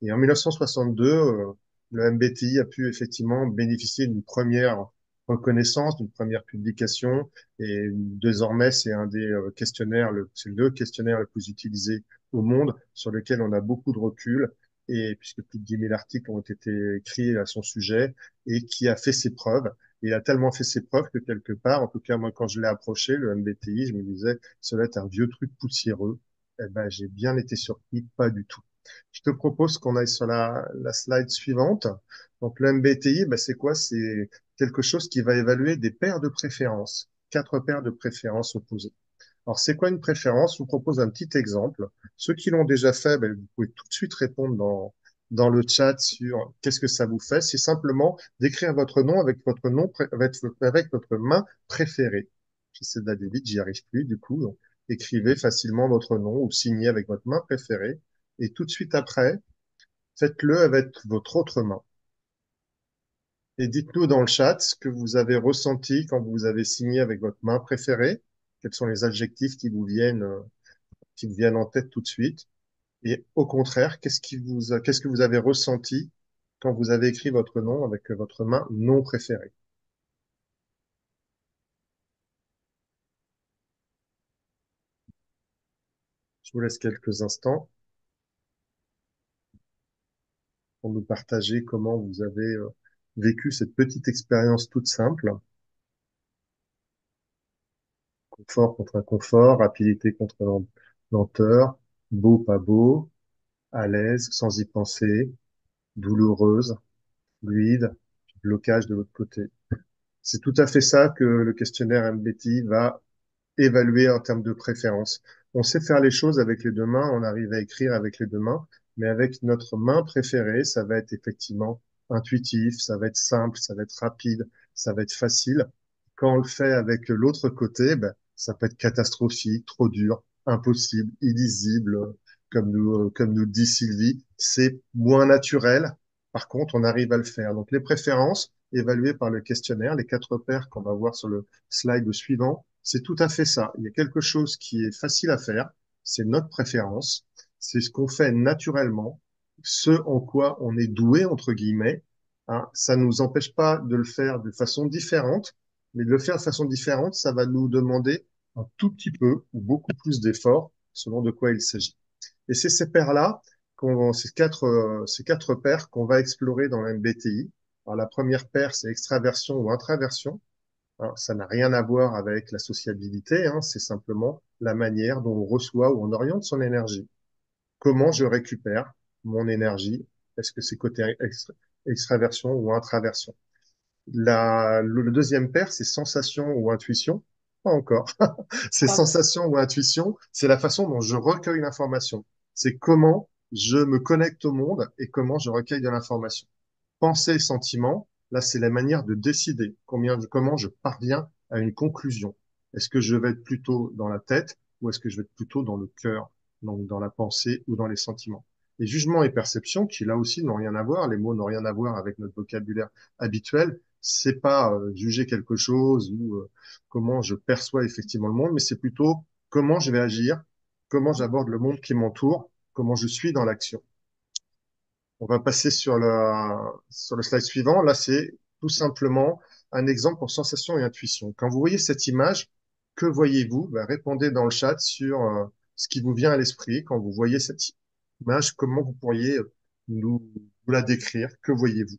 Et en 1962, le MBTI a pu effectivement bénéficier d'une première reconnaissance, d'une première publication, et désormais c'est un des questionnaires, c'est le questionnaire le plus utilisé au monde, sur lequel on a beaucoup de recul, et puisque plus de 10 000 articles ont été écrits à son sujet, et qui a fait ses preuves. Il a tellement fait ses preuves que quelque part, en tout cas moi quand je l'ai approché, le MBTI, je me disais, cela est un vieux truc poussiéreux. Eh ben, j'ai bien été surpris, pas du tout. Je te propose qu'on aille sur la slide suivante. Donc, le MBTI, ben, c'est quoi? C'est quelque chose qui va évaluer des paires de préférences, quatre paires de préférences opposées. Alors, c'est quoi une préférence? Je vous propose un petit exemple. Ceux qui l'ont déjà fait, ben, vous pouvez tout de suite répondre dans le chat sur qu'est-ce que ça vous fait. C'est simplement d'écrire votre nom avec votre nom, avec votre main préférée. J'essaie d'aller vite, j'y arrive plus, du coup. Donc, écrivez facilement votre nom ou signez avec votre main préférée. Et tout de suite après, faites-le avec votre autre main. Et dites-nous dans le chat ce que vous avez ressenti quand vous avez signé avec votre main préférée. Quels sont les adjectifs qui vous viennent en tête tout de suite? Et au contraire, qu'est-ce que vous avez ressenti quand vous avez écrit votre nom avec votre main non préférée? Je vous laisse quelques instants pour nous partager comment vous avez vécu cette petite expérience toute simple. Confort contre inconfort, rapidité contre lenteur, beau, pas beau, à l'aise, sans y penser, douloureuse, fluide, blocage de l'autre côté. C'est tout à fait ça que le questionnaire MBTI va évaluer en termes de préférence. On sait faire les choses avec les deux mains, on arrive à écrire avec les deux mains, mais avec notre main préférée, ça va être effectivement intuitif, ça va être simple, ça va être rapide, ça va être facile. Quand on le fait avec l'autre côté, ben, ça peut être catastrophique, trop dur, impossible, illisible, comme nous dit Sylvie. C'est moins naturel. Par contre, on arrive à le faire. Donc, les préférences évaluées par le questionnaire, les quatre paires qu'on va voir sur le slide suivant, c'est tout à fait ça. Il y a quelque chose qui est facile à faire, c'est notre préférence, c'est ce qu'on fait naturellement, ce en quoi on est doué, entre guillemets. Hein. Ça ne nous empêche pas de le faire de façon différente, mais de le faire de façon différente, ça va nous demander un tout petit peu ou beaucoup plus d'efforts selon de quoi il s'agit. Et c'est ces paires-là, ces quatre paires qu'on va explorer dans l'MBTI. Alors, la première paire, c'est extraversion ou intraversion. Hein, ça n'a rien à voir avec la sociabilité, hein, c'est simplement la manière dont on reçoit ou on oriente son énergie. Comment je récupère mon énergie? Est-ce que c'est côté extraversion ou intraversion? Le deuxième paire, c'est sensation ou intuition. Pas encore. C'est sensation ou intuition. C'est la façon dont je recueille l'information. C'est comment je me connecte au monde et comment je recueille de l'information. Pensée et sentiment, là, c'est la manière de décider comment je parviens à une conclusion. Est-ce que je vais être plutôt dans la tête ou est-ce que je vais être plutôt dans le cœur, donc dans la pensée ou dans les sentiments? Et jugement et perception, qui là aussi n'ont rien à voir, les mots n'ont rien à voir avec notre vocabulaire habituel, c'est pas juger quelque chose ou comment je perçois effectivement le monde, mais c'est plutôt comment je vais agir, comment j'aborde le monde qui m'entoure, comment je suis dans l'action. On va passer sur le slide suivant. Là, c'est tout simplement un exemple pour sensation et intuition. Quand vous voyez cette image, que voyez-vous? Ben, répondez dans le chat sur ce qui vous vient à l'esprit quand vous voyez cette image. Comment vous pourriez nous la décrire? Que voyez-vous?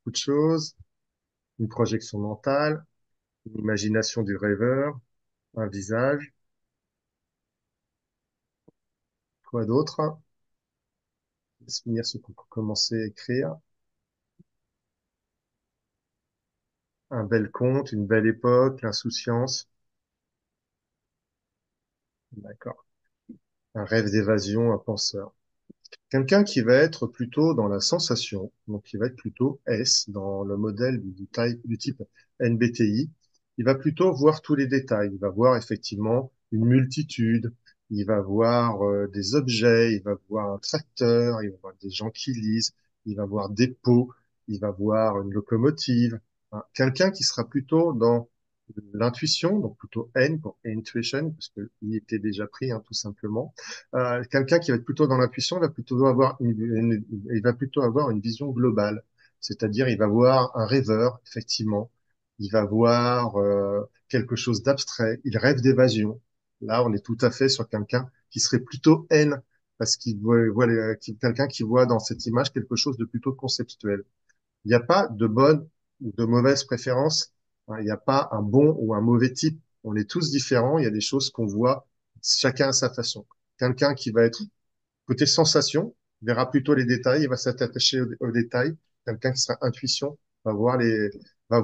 Beaucoup de choses. Une projection mentale, une imagination du rêveur, un visage. Quoi d'autre? Laisse finir ce qu'on commençait à écrire. Un bel conte, une belle époque, l'insouciance. D'accord. Un rêve d'évasion, un penseur. Quelqu'un qui va être plutôt dans la sensation, donc qui va être plutôt S dans le modèle du type NBTI, il va plutôt voir tous les détails. Il va voir effectivement une multitude, il va voir des objets, il va voir un tracteur, il va voir des gens qui lisent, il va voir des pots, il va voir une locomotive. Hein. Quelqu'un qui sera plutôt dans l'intuition, donc plutôt N pour intuition, parce qu'il était déjà pris, hein, tout simplement. Quelqu'un qui va être plutôt dans l'intuition va plutôt avoir il va plutôt avoir une vision globale, c'est-à-dire il va voir un rêveur, effectivement, il va voir quelque chose d'abstrait, il rêve d'évasion. Là, on est tout à fait sur quelqu'un qui serait plutôt N, parce quelqu'un qui voit dans cette image quelque chose de plutôt conceptuel. Il n'y a pas de bonne ou de mauvaise préférence. Hein. Il n'y a pas un bon ou un mauvais type. On est tous différents. Il y a des choses qu'on voit chacun à sa façon. Quelqu'un qui va être côté sensation verra plutôt les détails, il va s'attacher aux détails. Quelqu'un qui sera intuition va voir va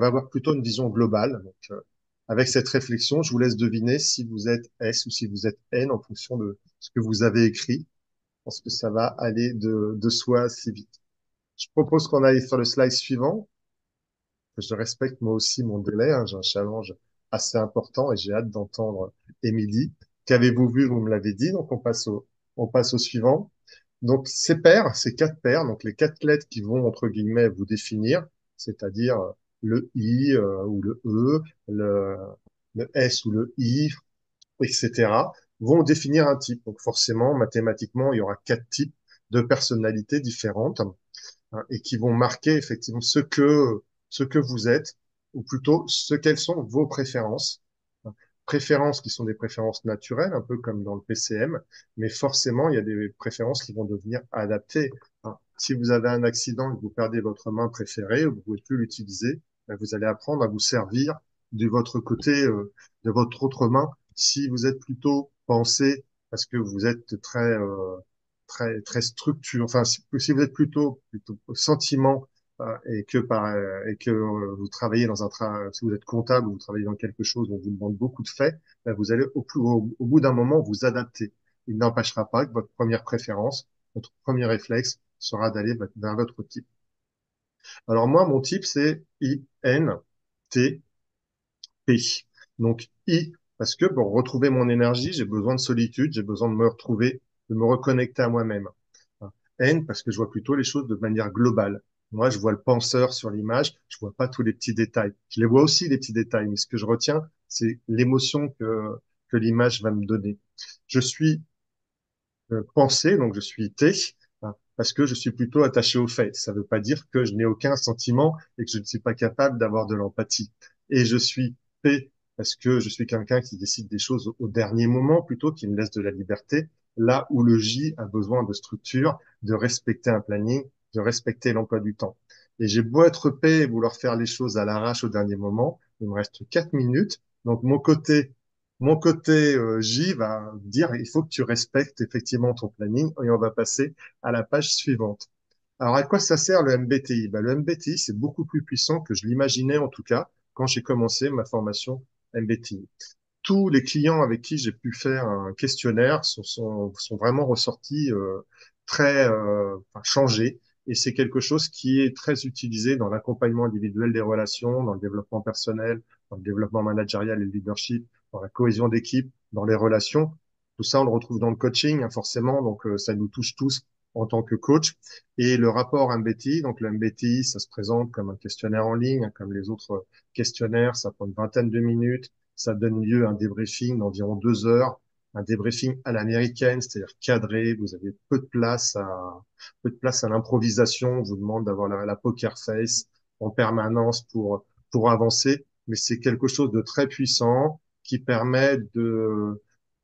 avoir plutôt une vision globale. Donc, avec cette réflexion, je vous laisse deviner si vous êtes S ou si vous êtes N en fonction de ce que vous avez écrit. Je pense que ça va aller de soi assez vite. Je propose qu'on aille sur le slide suivant. Je respecte moi aussi mon délai, hein. J'ai un challenge assez important et j'ai hâte d'entendre Émilie. Qu'avez-vous vu? Vous me l'avez dit. Donc on passe au suivant. Donc ces paires, ces quatre paires, donc les quatre lettres qui vont entre guillemets vous définir, c'est-à-dire le I ou le E, le S ou le I, etc., vont définir un type. Donc forcément, mathématiquement, il y aura quatre types de personnalités différentes, hein, et qui vont marquer effectivement ce que vous êtes, ou plutôt quelles sont vos préférences. Hein. Préférences qui sont des préférences naturelles, un peu comme dans le PCM, mais forcément, il y a des préférences qui vont devenir adaptées. Hein. Si vous avez un accident et que vous perdez votre main préférée, vous ne pouvez plus l'utiliser, ben, vous allez apprendre à vous servir de votre côté, de votre autre main. Si vous êtes plutôt pensée, parce que vous êtes très structure, enfin, si vous êtes plutôt sentiment, et que vous travaillez dans un travail, si vous êtes comptable, vous travaillez dans quelque chose dont vous demande beaucoup de faits, ben, vous allez au bout d'un moment vous adapter. Il n'empêchera pas que votre première préférence, votre premier réflexe sera d'aller vers votre type. Alors moi, mon type, c'est INTP. Donc I, parce que pour retrouver mon énergie, j'ai besoin de solitude, j'ai besoin de me retrouver, de me reconnecter à moi-même. N, parce que je vois plutôt les choses de manière globale. Moi, je vois le penseur sur l'image, je vois pas tous les petits détails. Je les vois aussi, les petits détails, mais ce que je retiens, c'est l'émotion que l'image va me donner. Je suis pensée, donc je suis T, hein, parce que je suis plutôt attaché aux faits. Ça ne veut pas dire que je n'ai aucun sentiment et que je ne suis pas capable d'avoir de l'empathie. Et je suis P, parce que je suis quelqu'un qui décide des choses au dernier moment, plutôt qui me laisse de la liberté, là où le J a besoin de structure, de respecter un planning, de respecter l'emploi du temps. Et j'ai beau être P et vouloir faire les choses à l'arrache au dernier moment, il me reste 4 minutes. Donc mon côté J va dire il faut que tu respectes effectivement ton planning et on va passer à la page suivante. Alors à quoi ça sert le MBTI? Le MBTI c'est beaucoup plus puissant que je l'imaginais en tout cas quand j'ai commencé ma formation MBTI. Tous les clients avec qui j'ai pu faire un questionnaire sont vraiment ressortis enfin, changés. Et c'est quelque chose qui est très utilisé dans l'accompagnement individuel des relations, dans le développement personnel, dans le développement managérial et le leadership, dans la cohésion d'équipe, dans les relations. Tout ça, on le retrouve dans le coaching, hein, forcément. Donc, ça nous touche tous en tant que coach. Et le rapport MBTI, donc le MBTI, ça se présente comme un questionnaire en ligne, hein, comme les autres questionnaires. Ça prend une vingtaine de minutes. Ça donne lieu à un débriefing d'environ 2 heures, un débriefing à l'américaine, c'est-à-dire cadré. Vous avez peu de place à l'improvisation. On vous demande d'avoir la poker face en permanence pour avancer. Mais c'est quelque chose de très puissant qui permet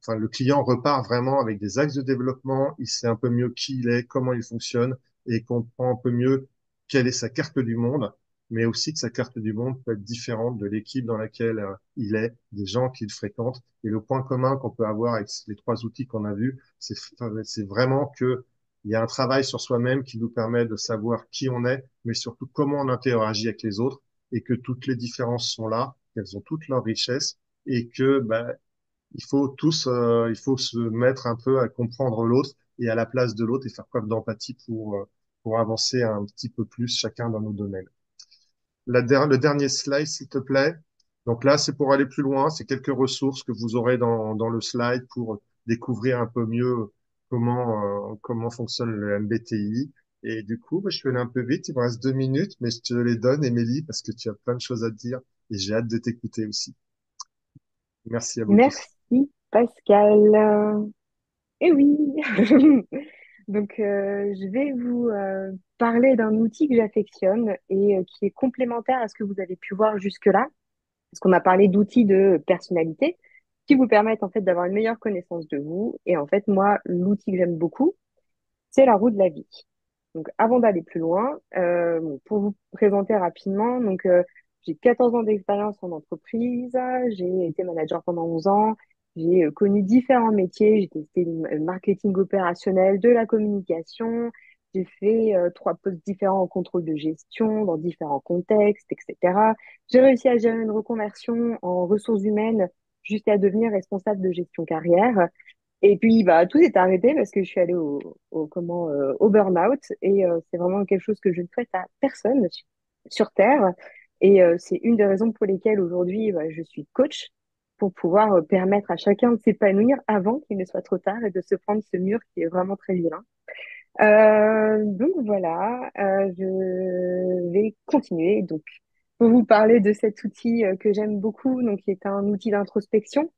enfin, le client repart vraiment avec des axes de développement. Il sait un peu mieux qui il est, comment il fonctionne et comprend un peu mieux quelle est sa carte du monde, mais aussi que sa carte du monde peut être différente de l'équipe dans laquelle il est, des gens qu'il fréquente. Et le point commun qu'on peut avoir avec les 3 outils qu'on a vus, c'est vraiment que il y a un travail sur soi-même qui nous permet de savoir qui on est, mais surtout comment on interagit avec les autres et que toutes les différences sont là, qu'elles ont toutes leurs richesses et que il faut se mettre un peu à comprendre l'autre et à la place de l'autre et faire preuve d'empathie pour avancer un petit peu plus chacun dans nos domaines. Le dernier slide, s'il te plaît. Donc là, c'est pour aller plus loin. C'est quelques ressources que vous aurez dans le slide pour découvrir un peu mieux comment fonctionne le MBTI. Et du coup, je suis allé un peu vite. Il me reste 2 minutes, mais je te les donne, Émilie, parce que tu as plein de choses à dire et j'ai hâte de t'écouter aussi. Merci à vous tous. Merci, Pascal. Eh oui. Donc, je vais vous parler d'un outil que j'affectionne et qui est complémentaire à ce que vous avez pu voir jusque-là, parce qu'on a parlé d'outils de personnalité qui vous permettent en fait d'avoir une meilleure connaissance de vous. Et en fait, moi, l'outil que j'aime beaucoup, c'est la roue de la vie. Donc, avant d'aller plus loin, bon, pour vous présenter rapidement, donc j'ai 14 ans d'expérience en entreprise, j'ai été manager pendant 11 ans, j'ai connu différents métiers, j'ai testé le marketing opérationnel, de la communication, j'ai fait 3 postes différents en contrôle de gestion dans différents contextes, etc. J'ai réussi à gérer une reconversion en ressources humaines jusqu'à devenir responsable de gestion carrière. Et puis, bah, tout s'est arrêté parce que je suis allée au burn-out. Et c'est vraiment quelque chose que je ne souhaite à personne sur Terre. Et c'est une des raisons pour lesquelles aujourd'hui, bah, je suis coach pour pouvoir permettre à chacun de s'épanouir avant qu'il ne soit trop tard et de se prendre ce mur qui est vraiment très vilain. Donc voilà, je vais continuer. Donc, pour vous parler de cet outil que j'aime beaucoup, donc qui est un outil d'introspection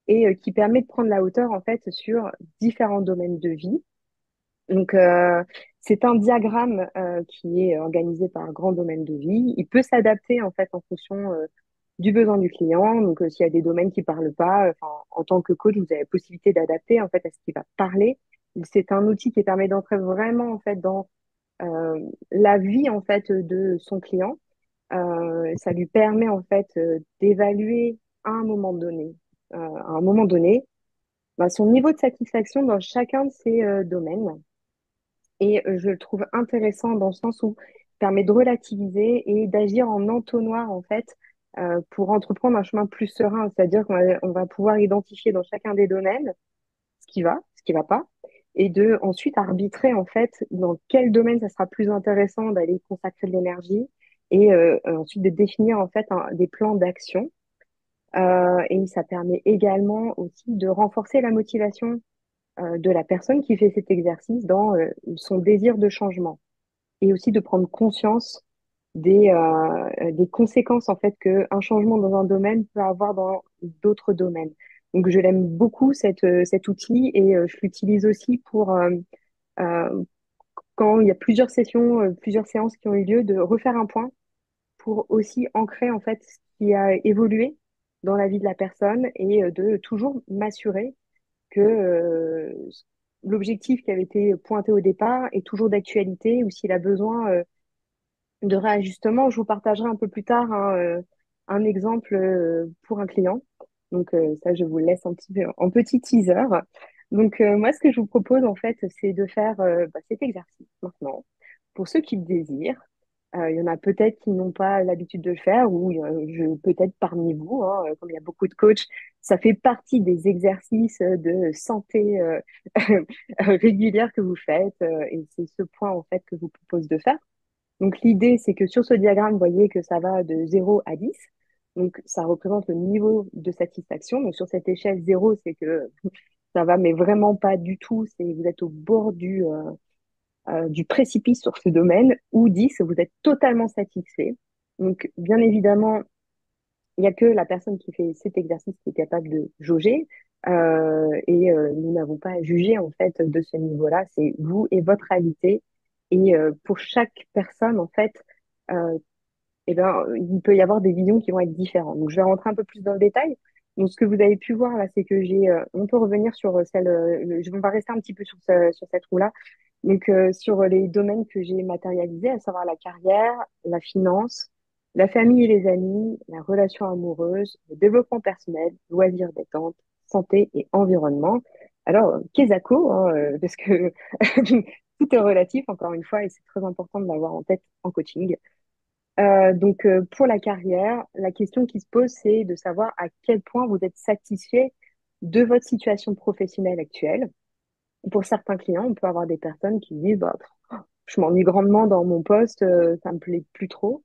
et qui permet de prendre la hauteur en fait sur différents domaines de vie. Donc c'est un diagramme qui est organisé par un grand domaine de vie. Il peut s'adapter en fait en fonction du besoin du client. Donc s'il y a des domaines qui parlent pas, enfin, en tant que coach, vous avez la possibilité d'adapter en fait à ce qui va parler. C'est un outil qui permet d'entrer vraiment en fait dans la vie en fait de son client Ça lui permet en fait d'évaluer à un moment donné, bah, son niveau de satisfaction dans chacun de ces domaines. Et je le trouve intéressant dans le sens où il permet de relativiser et d'agir en entonnoir, en fait, pour entreprendre un chemin plus serein. C'est-à-dire on va pouvoir identifier dans chacun des domaines ce qui va pas, et de ensuite arbitrer, en fait, dans quel domaine ça sera plus intéressant d'aller consacrer de l'énergie, et ensuite de définir, en fait, des plans d'action. Et ça permet également aussi de renforcer la motivation de la personne qui fait cet exercice dans son désir de changement et aussi de prendre conscience des conséquences en fait qu'un changement dans un domaine peut avoir dans d'autres domaines. Donc je l'aime beaucoup cet outil et je l'utilise aussi pour euh, quand il y a plusieurs sessions, plusieurs séances qui ont eu lieu, de refaire un point pour aussi ancrer en fait ce qui a évolué dans la vie de la personne et de toujours m'assurer que l'objectif qui avait été pointé au départ est toujours d'actualité ou s'il a besoin de réajustement. Je vous partagerai un peu plus tard un exemple pour un client. Donc ça, je vous le laisse un petit peu en petit teaser. Donc moi, ce que je vous propose en fait, c'est de faire cet exercice maintenant. Pour ceux qui le désirent, il y en a peut-être qui n'ont pas l'habitude de le faire ou peut-être parmi vous, hein, comme il y a beaucoup de coachs, ça fait partie des exercices de santé régulière que vous faites et c'est ce point en fait que je vous propose de faire. Donc l'idée, c'est que sur ce diagramme, vous voyez que ça va de 0 à 10. Donc ça représente le niveau de satisfaction. Donc sur cette échelle, 0, c'est que ça va, mais vraiment pas du tout. C'est vous êtes au bord du précipice sur ce domaine. Ou 10, vous êtes totalement satisfait. Donc bien évidemment, il n'y a que la personne qui fait cet exercice qui est capable de jauger. Et nous n'avons pas à juger en fait de ce niveau-là. C'est vous et votre réalité. Et pour chaque personne, en fait, euh, eh ben, il peut y avoir des visions qui vont être différentes. Donc, je vais rentrer un peu plus dans le détail. Donc, ce que vous avez pu voir là, c'est que on peut revenir sur on va rester un petit peu sur cette roue-là. Donc, sur les domaines que j'ai matérialisés, à savoir la carrière, la finance, la famille et les amis, la relation amoureuse, le développement personnel, loisirs, détente, santé et environnement. Alors, Kesako, hein, parce que tout est relatif, encore une fois, et c'est très important de l'avoir en tête en coaching. Donc, pour la carrière, la question qui se pose, c'est de savoir à quel point vous êtes satisfait de votre situation professionnelle actuelle. Pour certains clients, on peut avoir des personnes qui disent, bah, je m'ennuie grandement dans mon poste, ça me plaît plus trop,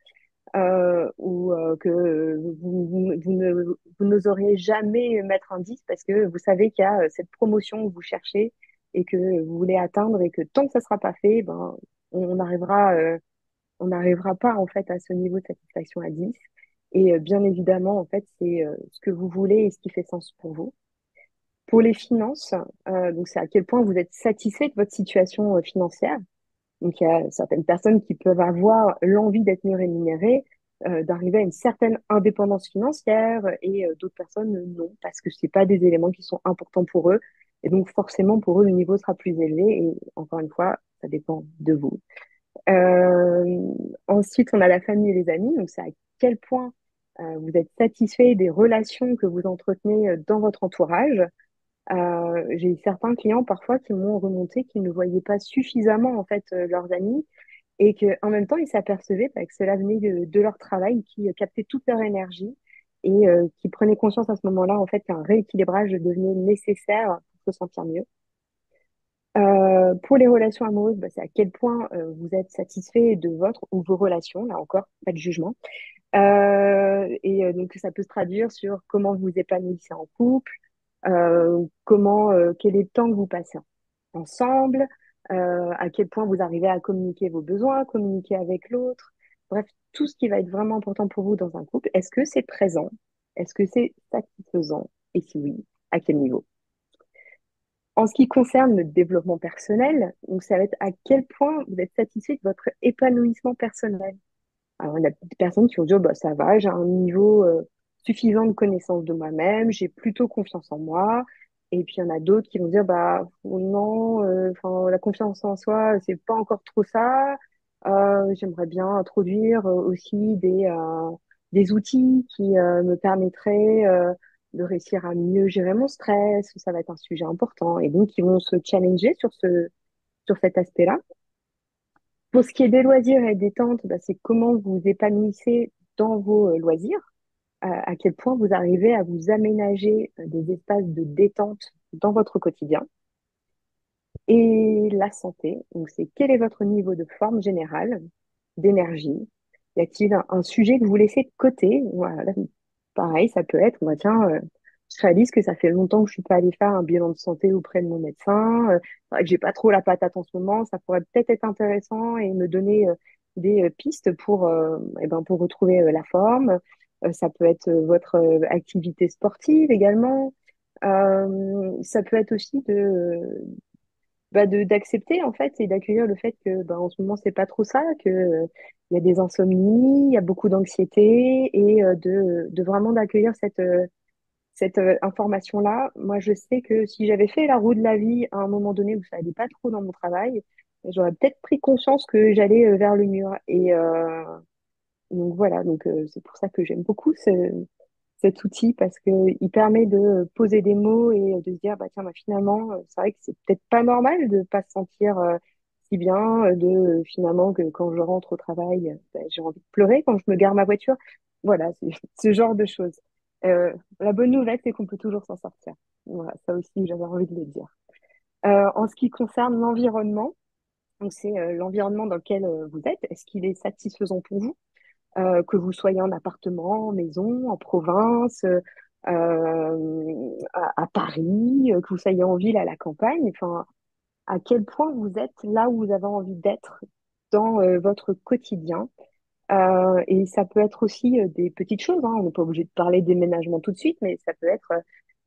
ou que vous n'oseriez jamais mettre un 10 parce que vous savez qu'il y a cette promotion que vous cherchez et que vous voulez atteindre et que tant que ça sera pas fait, ben, on arrivera on n'arrivera pas en fait à ce niveau de satisfaction à 10. Et bien évidemment, en fait, c'est ce que vous voulez et ce qui fait sens pour vous. Pour les finances, donc c'est à quel point vous êtes satisfait de votre situation financière. Donc il y a certaines personnes qui peuvent avoir l'envie d'être mieux rémunérées, d'arriver à une certaine indépendance financière, et d'autres personnes non, parce que c'est pas des éléments qui sont importants pour eux. Et donc forcément pour eux le niveau sera plus élevé. Et encore une fois, ça dépend de vous. Euh, Ensuite, on a la famille et les amis. Donc, c'est à quel point vous êtes satisfait des relations que vous entretenez dans votre entourage. J'ai eu certains clients parfois qui m'ont remonté qu'ils ne voyaient pas suffisamment en fait leurs amis et qu'en même temps ils s'apercevaient bah, que cela venait de leur travail, qui captait toute leur énergie et qui prenaient conscience à ce moment-là en fait qu'un rééquilibrage devenait nécessaire pour se sentir mieux. Pour les relations amoureuses, bah, c'est à quel point vous êtes satisfait de votre ou vos relations, là encore, pas de jugement. Et donc ça peut se traduire sur comment vous épanouissez en couple, quel est le temps que vous passez ensemble, à quel point vous arrivez à communiquer vos besoins, communiquer avec l'autre. Bref, tout ce qui va être vraiment important pour vous dans un couple, est-ce que c'est présent? Est-ce que c'est satisfaisant? Et si oui, à quel niveau? En ce qui concerne le développement personnel, donc ça va être à quel point vous êtes satisfait de votre épanouissement personnel. Alors, il y a des personnes qui vont dire, bah, ça va, j'ai un niveau suffisant de connaissance de moi-même, j'ai plutôt confiance en moi. Et puis, il y en a d'autres qui vont dire, bah, non, enfin, la confiance en soi, c'est pas encore trop ça. J'aimerais bien introduire aussi des outils qui me permettraient de réussir à mieux gérer mon stress. Ça va être un sujet important. Et donc, ils vont se challenger sur cet aspect-là. Pour ce qui est des loisirs et des détente, bah, c'est comment vous vous épanouissez dans vos loisirs, à quel point vous arrivez à vous aménager des espaces de détente dans votre quotidien. Et la santé, donc c'est quel est votre niveau de forme générale, d'énergie? Y a-t-il un sujet que vous laissez de côté? Voilà, pareil, ça peut être, bah, tiens, je réalise que ça fait longtemps que je suis pas allée faire un bilan de santé auprès de mon médecin. C'est vrai que j'ai pas trop la patate en ce moment. Ça pourrait peut-être être intéressant et me donner des pistes pour retrouver la forme. Ça peut être votre activité sportive également. Ça peut être aussi d'accepter en fait et d'accueillir le fait que en ce moment c'est pas trop ça, que il y a des insomnies, il y a beaucoup d'anxiété et de vraiment d'accueillir cette information-là. Moi, je sais que si j'avais fait la roue de la vie à un moment donné où ça allait pas trop dans mon travail, j'aurais peut-être pris conscience que j'allais vers le mur. Et donc voilà, c'est pour ça que j'aime beaucoup cet outil parce que il permet de poser des mots et de se dire, bah tiens, bah, finalement, c'est vrai que c'est peut-être pas normal de pas se sentir si bien, finalement que quand je rentre au travail, bah, j'ai envie de pleurer quand je me gare ma voiture. Voilà, c'est ce genre de choses. La bonne nouvelle, c'est qu'on peut toujours s'en sortir. Voilà, ça aussi, j'avais envie de le dire. En ce qui concerne l'environnement, donc c'est l'environnement dans lequel vous êtes. Est-ce qu'il est satisfaisant pour vous? Que vous soyez en appartement, en maison, en province, à Paris, que vous soyez en ville, à la campagne, enfin, à quel point vous êtes là où vous avez envie d'être dans votre quotidien. Et ça peut être aussi des petites choses, hein. On n'est pas obligé de parler de déménagement tout de suite, mais ça peut être,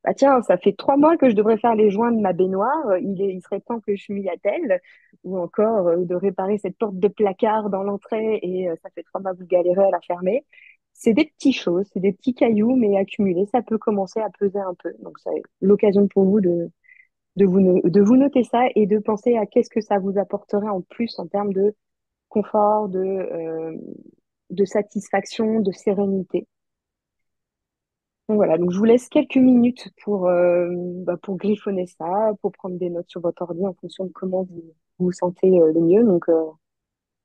bah tiens, ça fait 3 mois que je devrais faire les joints de ma baignoire, il serait temps que je m'y attelle, ou encore de réparer cette porte de placard dans l'entrée et ça fait 3 mois que vous galérez à la fermer. C'est des petites choses, c'est des petits cailloux, mais accumulés, ça peut commencer à peser un peu. Donc c'est l'occasion pour vous de vous noter ça et de penser à qu'est-ce que ça vous apporterait en plus en termes de confort, de satisfaction, de sérénité. Donc voilà, donc je vous laisse quelques minutes pour griffonner ça, pour prendre des notes sur votre ordi en fonction de comment vous vous sentez le mieux. Donc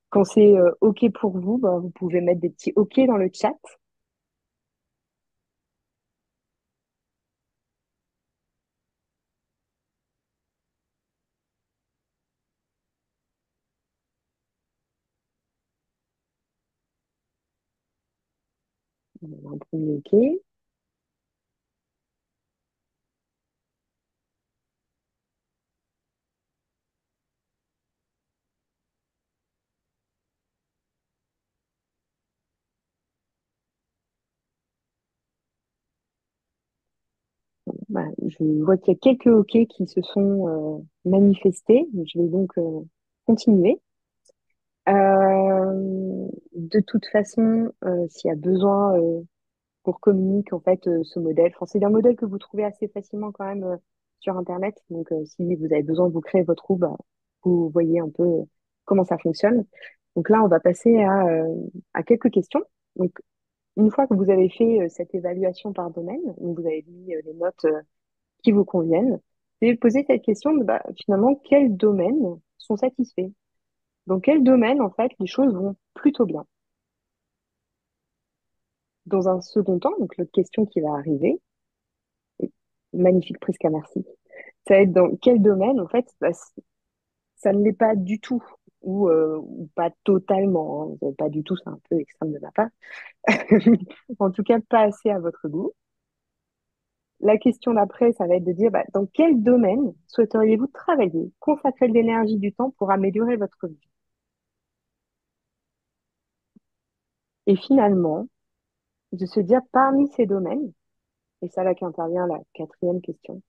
quand c'est OK pour vous, bah, vous pouvez mettre des petits OK dans le chat. Un premier OK. Voilà, je vois qu'il y a quelques OK qui se sont manifestés. Je vais donc continuer. De toute façon, s'il y a besoin pour communique en fait ce modèle. Enfin, c'est un modèle que vous trouvez assez facilement quand même sur Internet. Donc, si vous avez besoin de vous créer votre roue, bah, vous voyez un peu comment ça fonctionne. Donc là, on va passer à quelques questions. Donc, une fois que vous avez fait cette évaluation par domaine, donc vous avez mis les notes qui vous conviennent, et poser cette question de, bah, finalement, quels domaines sont satisfaits? Dans quel domaine, en fait, les choses vont plutôt bien? Dans un second temps, donc l'autre question qui va arriver, magnifique Prisca, merci. Ça va être dans quel domaine, en fait, bah, ça ne l'est pas du tout, ou pas totalement, hein. Pas du tout, c'est un peu extrême de ma part. En tout cas, pas assez à votre goût. La question d'après, ça va être de dire, bah, dans quel domaine souhaiteriez-vous travailler, consacrer de l'énergie, du temps pour améliorer votre vie? Et finalement, de se dire parmi ces domaines, et ça là qu'intervient la quatrième question,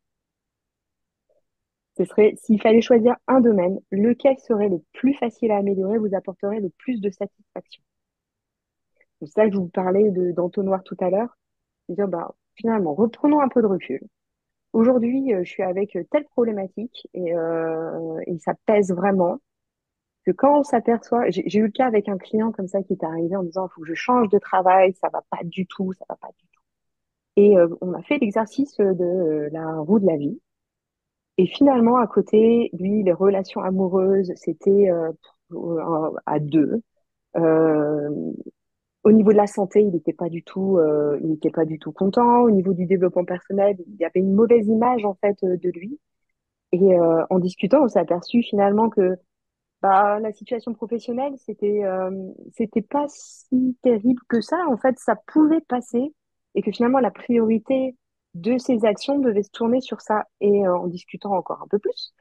ce serait, s'il fallait choisir un domaine, lequel serait le plus facile à améliorer, vous apporterait le plus de satisfaction? C'est ça que je vous parlais d'entonnoir tout à l'heure. C'est-à-dire, bah, finalement, reprenons un peu de recul. Aujourd'hui, je suis avec telle problématique et ça pèse vraiment. que quand on s'aperçoit, j'ai eu le cas avec un client comme ça qui est arrivé en disant, il faut que je change de travail, ça va pas du tout, ça va pas du tout. Et on a fait l'exercice de la roue de la vie. Et finalement, à côté, lui, les relations amoureuses, c'était à deux. Euh, Au niveau de la santé, il n'était pas du tout content. Au niveau du développement personnel, il y avait une mauvaise image en fait de lui. Et en discutant, on s'est aperçu finalement que bah, la situation professionnelle, c'était pas si terrible que ça. En fait, ça pouvait passer et que finalement, la priorité de ses actions devait se tourner sur ça. Et en discutant encore un peu plus,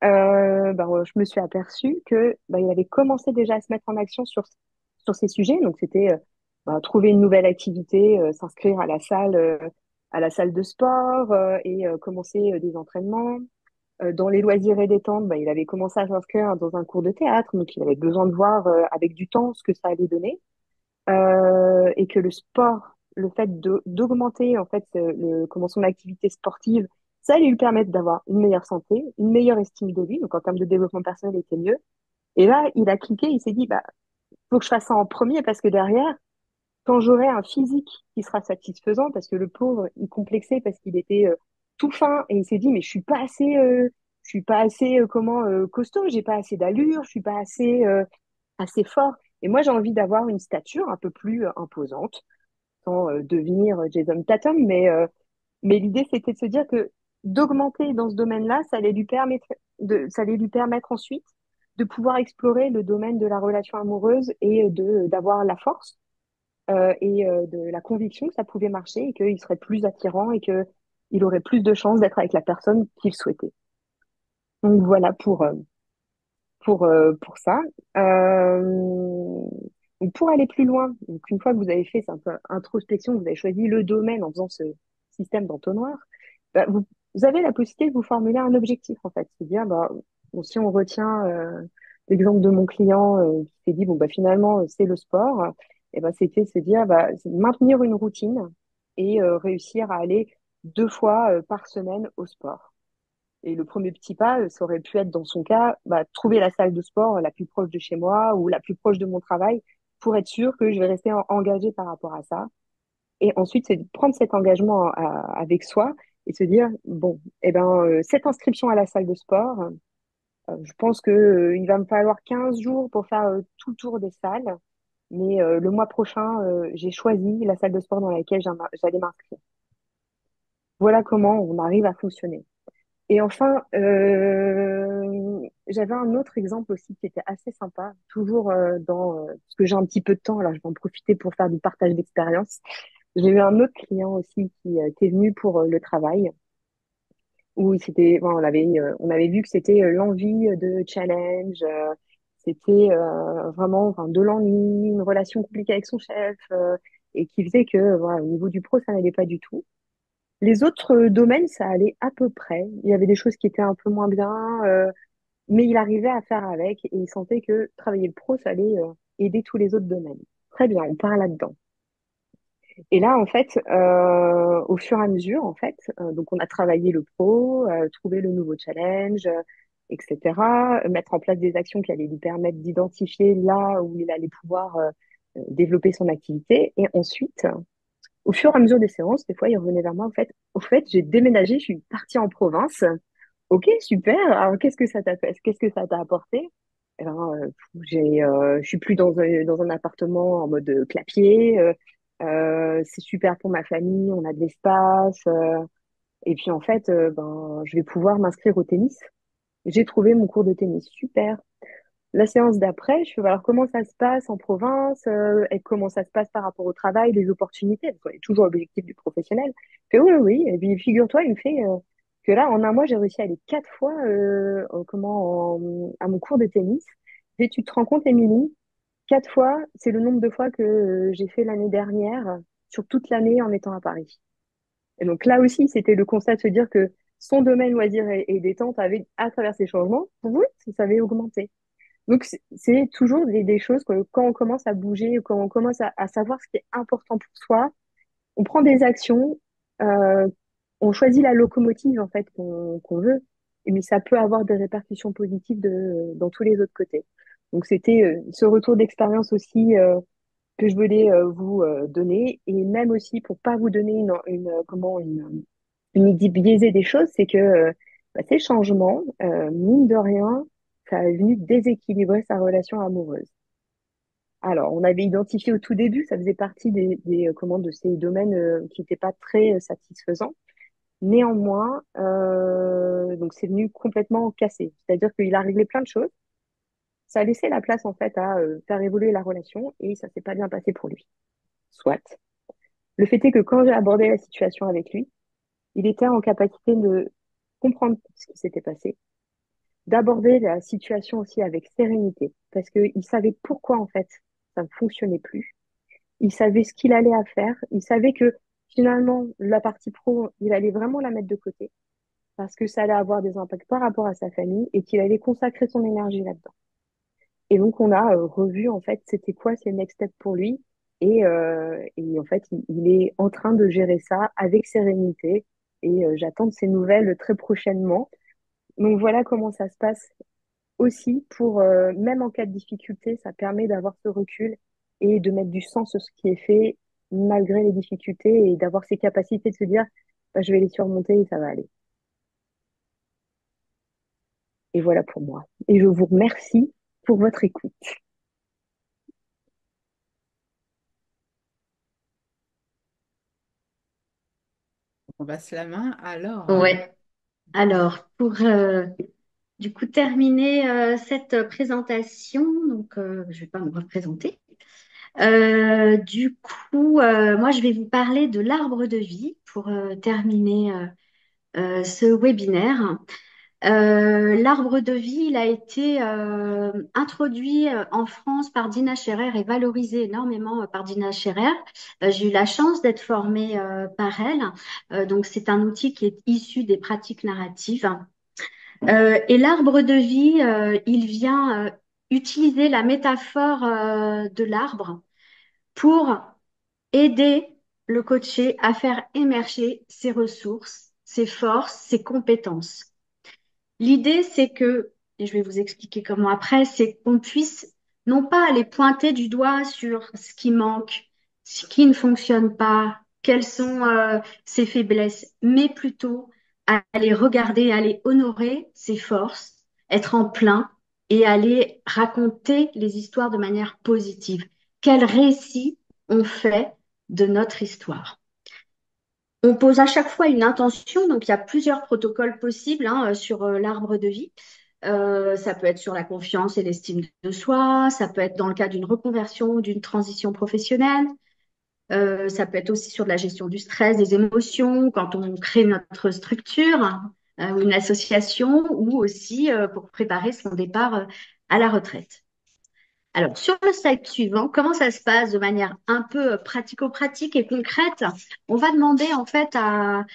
je me suis aperçue que bah, il avait commencé déjà à se mettre en action sur ces sujets. Donc, c'était trouver une nouvelle activité, s'inscrire à la salle de sport et commencer des entraînements. Dans les loisirs et détente, bah, il avait commencé à s'inscrire dans un cours de théâtre, donc il avait besoin de voir avec du temps ce que ça allait donner. Et que le sport, le fait d'augmenter en fait comment son activité sportive, ça allait lui permettre d'avoir une meilleure santé, une meilleure estime de lui, donc en termes de développement personnel, il était mieux. Et là, il a cliqué, il s'est dit, bah, faut que je fasse ça en premier parce que derrière, quand j'aurai un physique qui sera satisfaisant, parce que le pauvre, il complexait parce qu'il était tout fin et il s'est dit, mais je suis pas assez costaud, j'ai pas assez d'allure, je suis pas assez fort. Et moi, j'ai envie d'avoir une stature un peu plus imposante, sans devenir Jason Tatum, mais l'idée, c'était de se dire que d'augmenter dans ce domaine-là, ça allait lui permettre ensuite de pouvoir explorer le domaine de la relation amoureuse et d'avoir la force et de la conviction que ça pouvait marcher et qu'il serait plus attirant et qu'il aurait plus de chances d'être avec la personne qu'il souhaitait. Donc voilà pour ça. Donc pour aller plus loin, donc une fois que vous avez fait cette introspection, vous avez choisi le domaine en faisant ce système d'entonnoir, bah, vous avez la possibilité de vous formuler un objectif en fait. C'est-à-dire, bah, bon, si on retient l'exemple de mon client qui s'est dit, bon, bah, finalement, c'est le sport, et ben c'était se dire, bah, c'est de maintenir une routine et réussir à aller 2 fois par semaine au sport. Et le premier petit pas, ça aurait pu être dans son cas, bah, trouver la salle de sport la plus proche de chez moi ou la plus proche de mon travail pour être sûr que je vais rester engagée par rapport à ça. Et ensuite, c'est de prendre cet engagement avec soi et se dire, bon, eh ben, cette inscription à la salle de sport, je pense que, il va me falloir 15 jours pour faire tout le tour des salles. Mais le mois prochain, j'ai choisi la salle de sport dans laquelle j'allais m'inscrire. Voilà comment on arrive à fonctionner. Et enfin, j'avais un autre exemple aussi qui était assez sympa, toujours parce que j'ai un petit peu de temps, alors je vais en profiter pour faire du partage d'expérience. J'ai eu un autre client aussi qui était venu pour le travail, où on avait vu que c'était l'envie de challenge, c'était vraiment enfin, de l'ennui, une relation compliquée avec son chef, et qui faisait que voilà, au niveau du pro, ça n'allait pas du tout. Les autres domaines, ça allait à peu près. Il y avait des choses qui étaient un peu moins bien, mais il arrivait à faire avec et il sentait que travailler le pro, ça allait aider tous les autres domaines. Très bien, on part là-dedans. Et là, en fait, au fur et à mesure, en fait, donc on a travaillé le pro, trouvé le nouveau challenge, etc., mettre en place des actions qui allaient lui permettre d'identifier là où il allait pouvoir développer son activité. Et ensuite, au fur et à mesure des séances, des fois, il revenait vers moi, au fait, j'ai déménagé, je suis partie en province. Ok, super. Alors, qu'est-ce que ça t'a apporté? Eh ben, je suis plus dans un appartement en mode clapier. C'est super pour ma famille, on a de l'espace. Et puis en fait, je vais pouvoir m'inscrire au tennis. J'ai trouvé mon cours de tennis, super. La séance d'après, je fais voir comment ça se passe en province et comment ça se passe par rapport au travail, les opportunités, parce qu'on est toujours l'objectif du professionnel. Je fais oui, oui, oui. Et puis figure-toi, il me fait que là, en un mois, j'ai réussi à aller 4 fois à mon cours de tennis. Et tu te rends compte, Émilie, 4 fois, c'est le nombre de fois que j'ai fait l'année dernière sur toute l'année en étant à Paris. Et donc là aussi, c'était le constat de se dire que son domaine loisirs et détente avait, à travers ces changements, oui, ça avait augmenté. Donc, c'est toujours des choses que quand on commence à bouger, quand on commence à savoir ce qui est important pour soi, on prend des actions, euh, on choisit la locomotive en fait qu'on veut, mais ça peut avoir des répercussions positives dans tous les autres côtés. Donc c'était ce retour d'expérience aussi que je voulais vous donner, et même aussi pour pas vous donner une idée biaisée des choses, c'est que ces changements, mine de rien, ça a venu déséquilibrer sa relation amoureuse. Alors, on avait identifié au tout début, ça faisait partie de ces domaines qui n'étaient pas très satisfaisants. Néanmoins, donc c'est venu complètement casser. C'est-à-dire qu'il a réglé plein de choses. Ça a laissé la place en fait à faire évoluer la relation et ça s'est pas bien passé pour lui. Soit. Le fait est que quand j'ai abordé la situation avec lui, il était en capacité de comprendre ce qui s'était passé, d'aborder la situation aussi avec sérénité, parce qu'il savait pourquoi en fait ça ne fonctionnait plus. Il savait ce qu'il allait à faire. Il savait que finalement la partie pro, il allait vraiment la mettre de côté parce que ça allait avoir des impacts par rapport à sa famille et qu'il allait consacrer son énergie là-dedans. Et donc on a revu en fait c'était quoi ces next steps pour lui et en fait il est en train de gérer ça avec sérénité et j'attends de ses nouvelles très prochainement. Donc voilà comment ça se passe aussi pour, même en cas de difficulté, ça permet d'avoir ce recul et de mettre du sens sur ce qui est fait malgré les difficultés et d'avoir ces capacités de se dire, bah, je vais les surmonter et ça va aller. Et voilà pour moi. Et je vous remercie pour votre écoute. On passe la main. Alors, Ouais. Alors, pour du coup terminer cette présentation, donc je vais pas me représenter. Du coup, moi, je vais vous parler de l'arbre de vie pour terminer ce webinaire. L'arbre de vie, il a été introduit en France par Dina Scherer et valorisé énormément par Dina Scherer. J'ai eu la chance d'être formée par elle. Donc, c'est un outil qui est issu des pratiques narratives. Et l'arbre de vie, il vient utiliser la métaphore de l'arbre pour aider le coaché à faire émerger ses ressources, ses forces, ses compétences. L'idée, c'est que, et je vais vous expliquer comment après, c'est qu'on puisse non pas aller pointer du doigt sur ce qui manque, ce qui ne fonctionne pas, quelles sont ses faiblesses, mais plutôt aller regarder, aller honorer ses forces, être en plein et aller raconter les histoires de manière positive. Quel récit on fait de notre histoire? On pose à chaque fois une intention, donc il y a plusieurs protocoles possibles sur l'arbre de vie. Ça peut être sur la confiance et l'estime de soi, ça peut être dans le cas d'une reconversion ou d'une transition professionnelle, ça peut être aussi sur de la gestion du stress, des émotions, quand on crée notre structure ou une association, ou aussi pour préparer son départ à la retraite. Alors, sur le slide suivant, comment ça se passe de manière un peu pratico-pratique et concrète? On va demander en fait à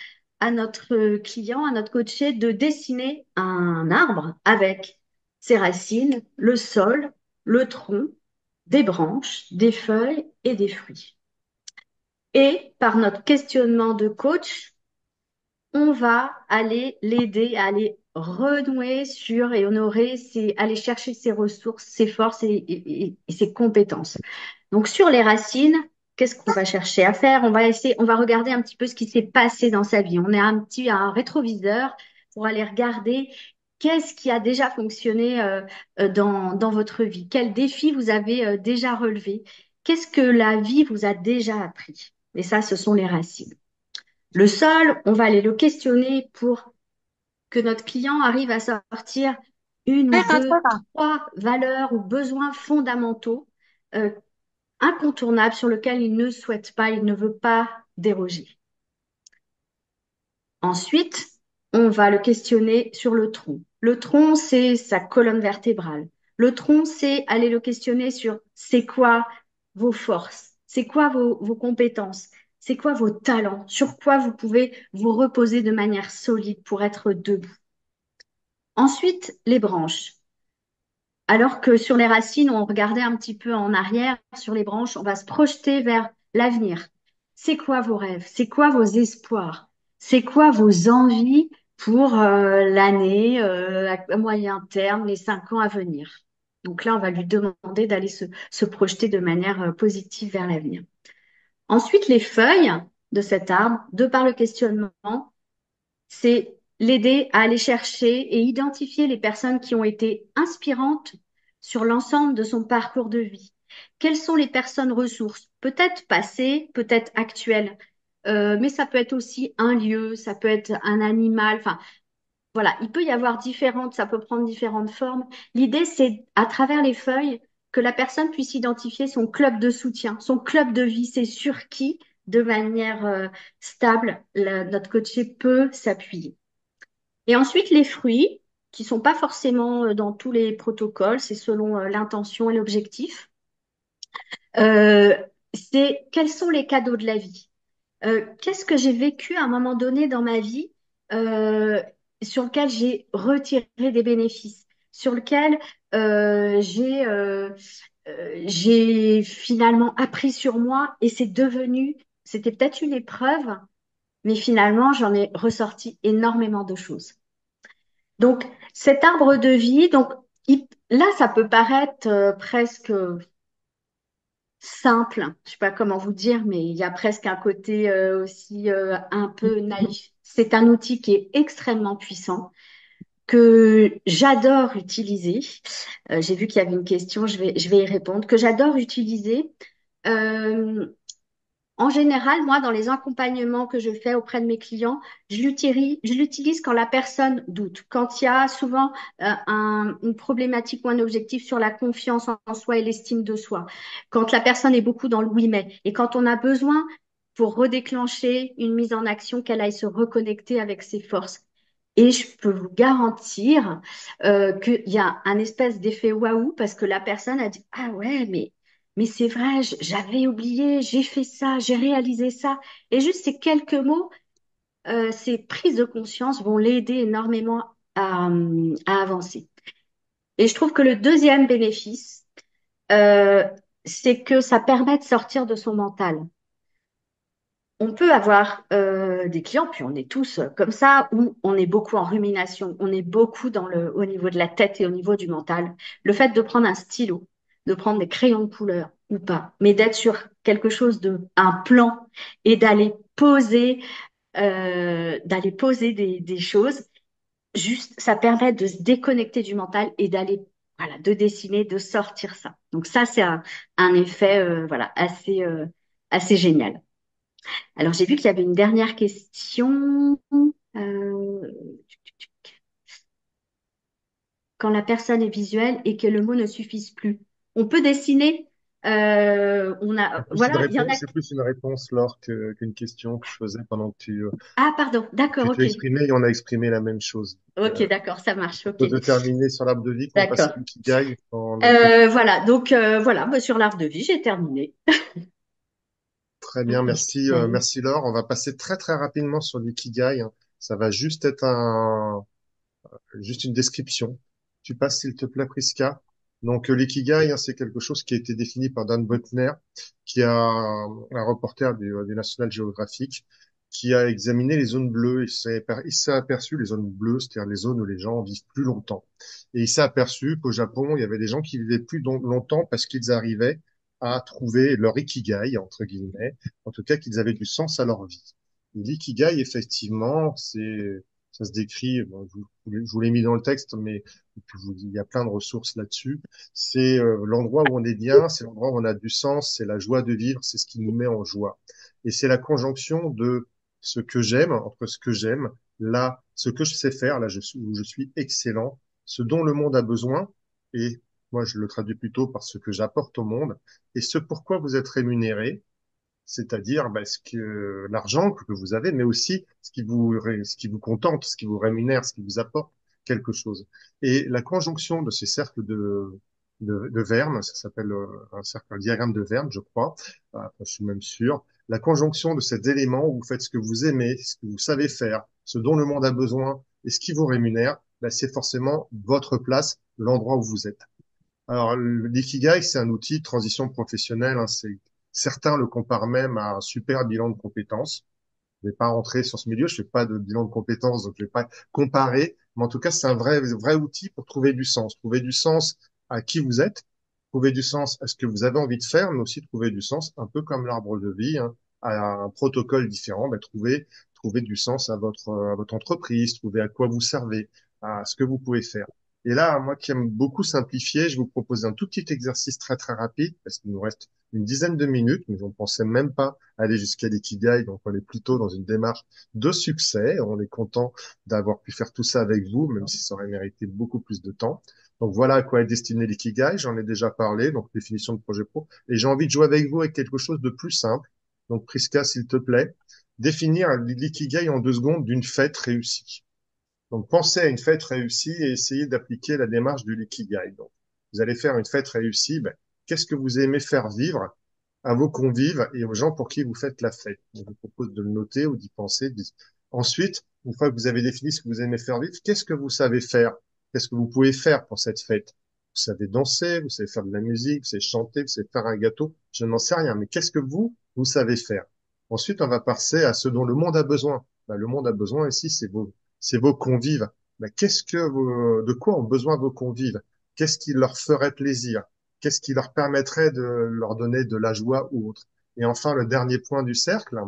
notre client, à notre coaché, de dessiner un arbre avec ses racines, le sol, le tronc, des branches, des feuilles et des fruits. Et par notre questionnement de coach, on va aller l'aider à aller renouer sur et honorer aller chercher ses ressources, ses forces et ses compétences. Donc, sur les racines, qu'est-ce qu'on va chercher à faire? On va regarder un petit peu ce qui s'est passé dans sa vie. On est un rétroviseur pour aller regarder qu'est-ce qui a déjà fonctionné dans votre vie. Quels défis vous avez déjà relevés? Qu'est-ce que la vie vous a déjà appris? Et ça, ce sont les racines. Le sol, on va aller le questionner pour que notre client arrive à sortir une ou deux, trois valeurs ou besoins fondamentaux euh, incontournables sur lesquels il ne souhaite pas, il ne veut pas déroger. Ensuite, on va le questionner sur le tronc. Le tronc, c'est sa colonne vertébrale. Le tronc, c'est aller le questionner sur c'est quoi vos forces, c'est quoi vos compétences, c'est quoi vos talents, sur quoi vous pouvez vous reposer de manière solide pour être debout. Ensuite, les branches. Alors que sur les racines, on regardait un petit peu en arrière, sur les branches, on va se projeter vers l'avenir. C'est quoi vos rêves? C'est quoi vos espoirs? C'est quoi vos envies pour l'année, à moyen terme, les 5 ans à venir? Donc là, on va lui demander d'aller se projeter de manière positive vers l'avenir. Ensuite, les feuilles de cet arbre, de par le questionnement, c'est l'aider à aller chercher et identifier les personnes qui ont été inspirantes sur l'ensemble de son parcours de vie. Quelles sont les personnes ressources? Peut-être passées, peut-être actuelles, mais ça peut être aussi un lieu, ça peut être un animal. Enfin, voilà, il peut y avoir différentes, ça peut prendre différentes formes. L'idée, c'est à travers les feuilles que la personne puisse identifier son club de soutien, son club de vie, c'est sur qui, de manière stable, notre coaché peut s'appuyer. Et ensuite, les fruits, qui sont pas forcément dans tous les protocoles, c'est selon l'intention et l'objectif. Euh, c'est quels sont les cadeaux de la vie? Qu'est-ce que j'ai vécu à un moment donné dans ma vie euh, sur lequel j'ai retiré des bénéfices, sur lequel j'ai finalement appris sur moi et c'était peut-être une épreuve, mais finalement, j'en ai ressorti énormément de choses. Donc, cet arbre de vie, donc là, ça peut paraître presque simple. Je sais pas comment vous dire, mais il y a presque un côté aussi un peu naïf. C'est un outil qui est extrêmement puissant, que j'adore utiliser. J'ai vu qu'il y avait une question, je vais y répondre, que j'adore utiliser. Euh, En général, moi, dans les accompagnements que je fais auprès de mes clients, je l'utilise quand la personne doute, quand il y a souvent une problématique ou un objectif sur la confiance en soi et l'estime de soi, quand la personne est beaucoup dans le oui mais, et quand on a besoin pour redéclencher une mise en action qu'elle aille se reconnecter avec ses forces. Et je peux vous garantir qu'il y a un espèce d'effet waouh parce que la personne a dit, ah ouais, mais c'est vrai, j'avais oublié, j'ai fait ça, j'ai réalisé ça. Et juste ces quelques mots, ces prises de conscience vont l'aider énormément à avancer. Et je trouve que le deuxième bénéfice, euh, c'est que ça permet de sortir de son mental. On peut avoir des clients, puis on est tous comme ça, où on est beaucoup en rumination, on est beaucoup au niveau de la tête et au niveau du mental. Le fait de prendre un stylo, de prendre des crayons de couleur ou pas, mais d'être sur quelque chose un plan et d'aller poser des choses, juste, ça permet de se déconnecter du mental et d'aller, voilà, de dessiner, de sortir ça. Donc ça, c'est un effet, voilà, assez génial. Alors, j'ai vu qu'il y avait une dernière question. Euh, Quand la personne est visuelle et que le mot ne suffise plus, on peut dessiner. Voilà, il y en a. C'est plus une réponse, Laure, qu'une question que je faisais pendant Ah, pardon, d'accord, que tu ok. exprimais et on a exprimé la même chose. Ok, d'accord, ça marche, ok. Propose de terminer sur l'arbre de vie, qu'on passe D'accord. à l'ikigai dans le côté. Voilà, donc voilà, bah, sur l'art de vie, j'ai terminé. Très bien, merci, merci Laure. On va passer très très rapidement sur l'ikigai. Ça va juste être juste une description. Tu passes s'il te plaît, Priska. Donc l'ikigai, c'est quelque chose qui a été défini par Dan Buettner, qui a un reporter du National Geographic, qui a examiné les zones bleues. Il s'est aperçu les zones bleues, c'est-à-dire les zones où les gens vivent plus longtemps. Et il s'est aperçu qu'au Japon, il y avait des gens qui vivaient plus longtemps parce qu'ils arrivaient à trouver leur ikigai, entre guillemets, en tout cas qu'ils avaient du sens à leur vie. Et l'ikigai, effectivement, ça se décrit, bon, je vous l'ai mis dans le texte, mais et puis il y a plein de ressources là-dessus. C'est l'endroit où on est bien, c'est l'endroit où on a du sens, c'est la joie de vivre, c'est ce qui nous met en joie. Et c'est la conjonction de ce que j'aime, entre ce que j'aime, là, ce que je sais faire, là, où je suis excellent, ce dont le monde a besoin, et moi, je le traduis plutôt par ce que j'apporte au monde, et ce pourquoi vous êtes rémunéré, c'est-à-dire l'argent que vous avez, mais aussi ce qui vous contente, ce qui vous rémunère, ce qui vous apporte quelque chose. Et la conjonction de ces cercles de Verne, ça s'appelle un diagramme de Verne, je crois, je suis même sûr, la conjonction de ces éléments où vous faites ce que vous aimez, ce que vous savez faire, ce dont le monde a besoin et ce qui vous rémunère, c'est forcément votre place, l'endroit où vous êtes. Alors, l'ikigai, c'est un outil de transition professionnelle. Certains le comparent même à un super bilan de compétences. Je vais pas rentrer sur ce milieu, je fais pas de bilan de compétences, donc je vais pas comparer. Mais en tout cas, c'est un vrai outil pour trouver du sens. Trouver du sens à qui vous êtes, trouver du sens à ce que vous avez envie de faire, mais aussi trouver du sens, un peu comme l'arbre de vie, hein, à un protocole différent, ben, trouver du sens à votre entreprise, trouver à quoi vous servez, à ce que vous pouvez faire. Et là, moi qui aime beaucoup simplifier, je vous propose un tout petit exercice très très rapide, parce qu'il nous reste une dizaine de minutes, mais on pensait même pas aller jusqu'à l'ikigai, donc on est plutôt dans une démarche de succès. On est content d'avoir pu faire tout ça avec vous, même si ça aurait mérité beaucoup plus de temps. Donc voilà à quoi est destiné l'ikigai. J'en ai déjà parlé, donc définition de projet pro. Et j'ai envie de jouer avec vous avec quelque chose de plus simple. Donc Priska, s'il te plaît, définir l'ikigai en 2 secondes d'une fête réussie. Donc pensez à une fête réussie et essayez d'appliquer la démarche du l'ikigai. Donc vous allez faire une fête réussie. Ben, qu'est-ce que vous aimez faire vivre à vos convives et aux gens pour qui vous faites la fête? Donc, je vous propose de le noter ou d'y penser. Ensuite, une fois que vous avez défini ce que vous aimez faire vivre, qu'est-ce que vous savez faire? Qu'est-ce que vous pouvez faire pour cette fête? Vous savez danser, vous savez faire de la musique, vous savez chanter, vous savez faire un gâteau. Je n'en sais rien, mais qu'est-ce que vous savez faire? Ensuite, on va passer à ce dont le monde a besoin. Ben, le monde a besoin ici, c'est vos convives. Ben, de quoi ont besoin vos convives? Qu'est-ce qui leur ferait plaisir? Qu'est-ce qui leur permettrait de leur donner de la joie ou autre? Et enfin, le dernier point du cercle,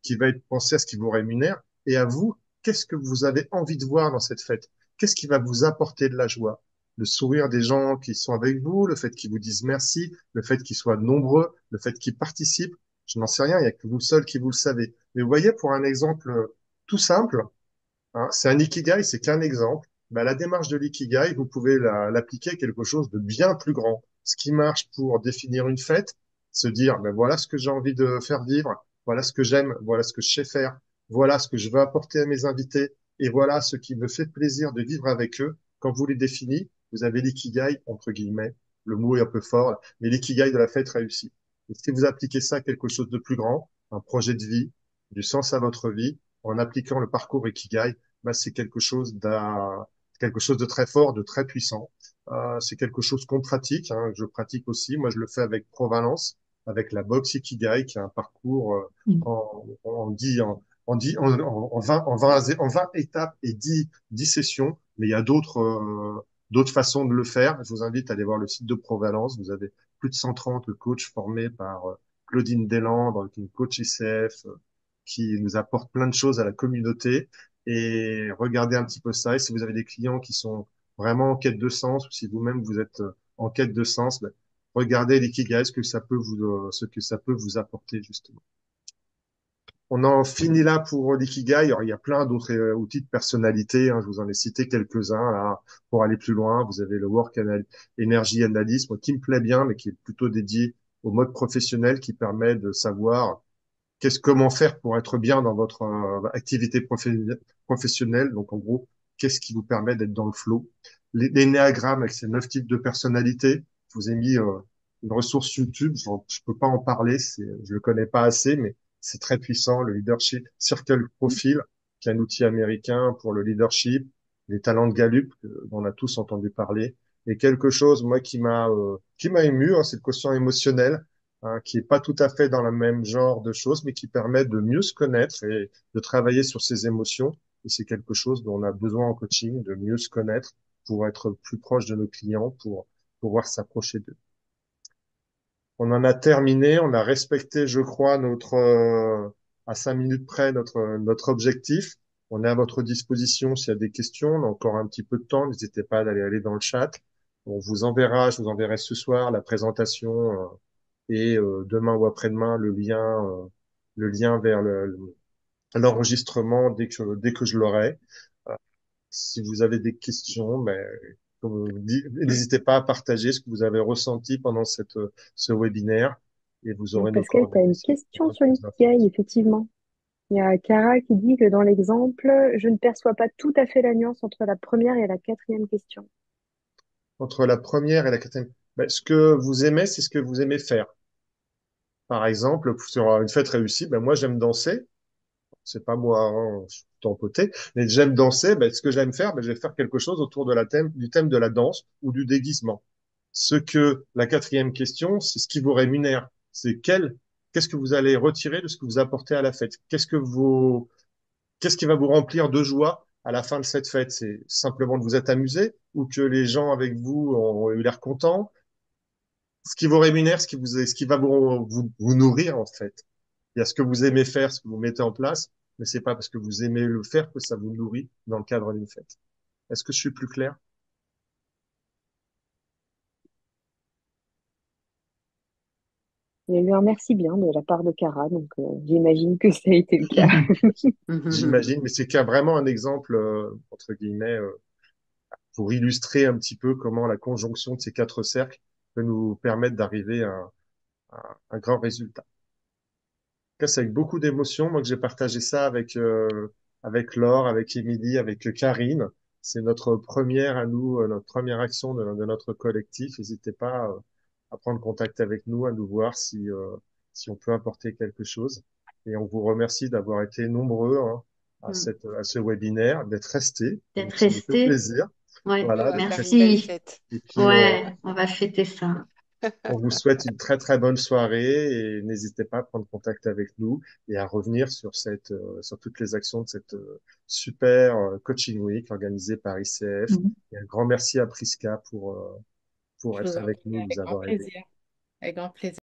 qui va être pensé à ce qui vous rémunère. Et à vous, qu'est-ce que vous avez envie de voir dans cette fête? Qu'est-ce qui va vous apporter de la joie? Le sourire des gens qui sont avec vous, le fait qu'ils vous disent merci, le fait qu'ils soient nombreux, le fait qu'ils participent. Je n'en sais rien, il n'y a que vous seul qui vous le savez. Mais vous voyez, pour un exemple tout simple, hein, c'est un ikigai, c'est qu'un exemple. Bah, la démarche de l'ikigai, vous pouvez l'appliquer à quelque chose de bien plus grand. Ce qui marche pour définir une fête, se dire, ben voilà ce que j'ai envie de faire vivre, voilà ce que j'aime, voilà ce que je sais faire, voilà ce que je veux apporter à mes invités, et voilà ce qui me fait plaisir de vivre avec eux. Quand vous les définissez, vous avez l'ikigai, entre guillemets, le mot est un peu fort, mais l'ikigai de la fête réussie. Et si vous appliquez ça à quelque chose de plus grand, un projet de vie, du sens à votre vie, en appliquant le parcours Ikigai, bah, quelque chose de très fort, de très puissant. C'est quelque chose qu'on pratique, hein, que je pratique aussi. Moi, je le fais avec Provalence, avec la boxe Ikigai, qui est un parcours en 20, en 20 étapes et 10 sessions. Mais il y a d'autres façons de le faire. Je vous invite à aller voir le site de Provalence. Vous avez plus de 130 coachs formés par Claudine Deslandres, qui est une coach ICF, qui nous apporte plein de choses à la communauté. Et regardez un petit peu ça. Et si vous avez des clients qui sont vraiment en quête de sens, ou si vous-même vous êtes en quête de sens, ben, regardez l'ikigai, ce que ça peut vous apporter justement. On en finit là pour l'ikigai. Alors, il y a plein d'autres outils de personnalité, hein. Je vous en ai cité quelques-uns là, pour aller plus loin. Vous avez le Energy Analysis, moi, qui me plaît bien, mais qui est plutôt dédié au mode professionnel, qui permet de savoir comment faire pour être bien dans votre activité professionnelle. Donc, en gros, qu'est-ce qui vous permet d'être dans le flow? L'énéagramme avec ses 9 types de personnalité. Je vous ai mis une ressource YouTube. Je peux pas en parler, je le connais pas assez, mais c'est très puissant. Le leadership Circle Profile, qui est un outil américain pour le leadership, les talents de Gallup, dont on a tous entendu parler. Et quelque chose, moi, qui m'a ému, hein, c'est le quotient émotionnel, hein, qui est pas tout à fait dans le même genre de choses, mais qui permet de mieux se connaître et de travailler sur ses émotions. Et c'est quelque chose dont on a besoin en coaching, de mieux se connaître pour être plus proche de nos clients, pour pouvoir s'approcher d'eux. On en a terminé, on a respecté, je crois, à 5 minutes près, notre objectif. On est à votre disposition s'il y a des questions. On a encore un petit peu de temps. N'hésitez pas à aller dans le chat. Je vous enverrai ce soir la présentation et demain ou après-demain le lien vers l'enregistrement dès que je l'aurai. Si vous avez des questions, ben, comme on dit, n'hésitez pas à partager ce que vous avez ressenti pendant ce webinaire et vous aurez nos Pascal, tu as coordonnées une si vous avez question besoin sur de plus l'ikigai, d'informations. effectivement. Il y a Cara qui dit que dans l'exemple, je ne perçois pas tout à fait la nuance entre la première et la quatrième question. Entre la première et la quatrième, ben, ce que vous aimez, c'est ce que vous aimez faire. Par exemple, sur une fête réussie, ben, moi, j'aime danser. C'est pas moi, hein, je suis plutôt empoté, mais j'aime danser. Ben, ce que j'aime faire, ben, je vais faire quelque chose autour de du thème de la danse ou du déguisement. La quatrième question, c'est ce qui vous rémunère. Qu'est-ce que vous allez retirer de ce que vous apportez à la fête? Qu'est-ce qui va vous remplir de joie à la fin de cette fête? C'est simplement de vous être amusé ou que les gens avec vous ont eu l'air contents? Ce qui vous rémunère, ce qui va vous nourrir, en fait. Il y a ce que vous aimez faire, ce que vous mettez en place, mais c'est pas parce que vous aimez le faire que ça vous nourrit dans le cadre d'une fête. Est-ce que je suis plus clair? Il y a eu un merci bien de la part de Cara, donc j'imagine que ça a été le cas. J'imagine, mais c'est qu'il y a vraiment un exemple, entre guillemets, pour illustrer un petit peu comment la conjonction de ces quatre cercles peut nous permettre d'arriver à un grand résultat. Cas, c'est avec beaucoup d'émotion, moi, que j'ai partagé ça avec Laure, avec Émilie, avec Karine. C'est notre première à nous, notre première action de notre collectif. N'hésitez pas à prendre contact avec nous, à nous voir si on peut apporter quelque chose. Et on vous remercie d'avoir été nombreux, hein, à ce webinaire, d'être restés. D'être Ça nous fait resté. plaisir. Ouais, Voilà, On va d'être faire une belle restés. merci. fête. Et puis, Ouais, on va fêter ça. on vous souhaite une très très bonne soirée et n'hésitez pas à prendre contact avec nous et à revenir sur toutes les actions de cette super Coaching Week organisée par ICF. Mhm. Et un grand merci à Priska pour Je être vous en avec prie, nous, nous avec grand avoir aidés. plaisir. Avec grand plaisir.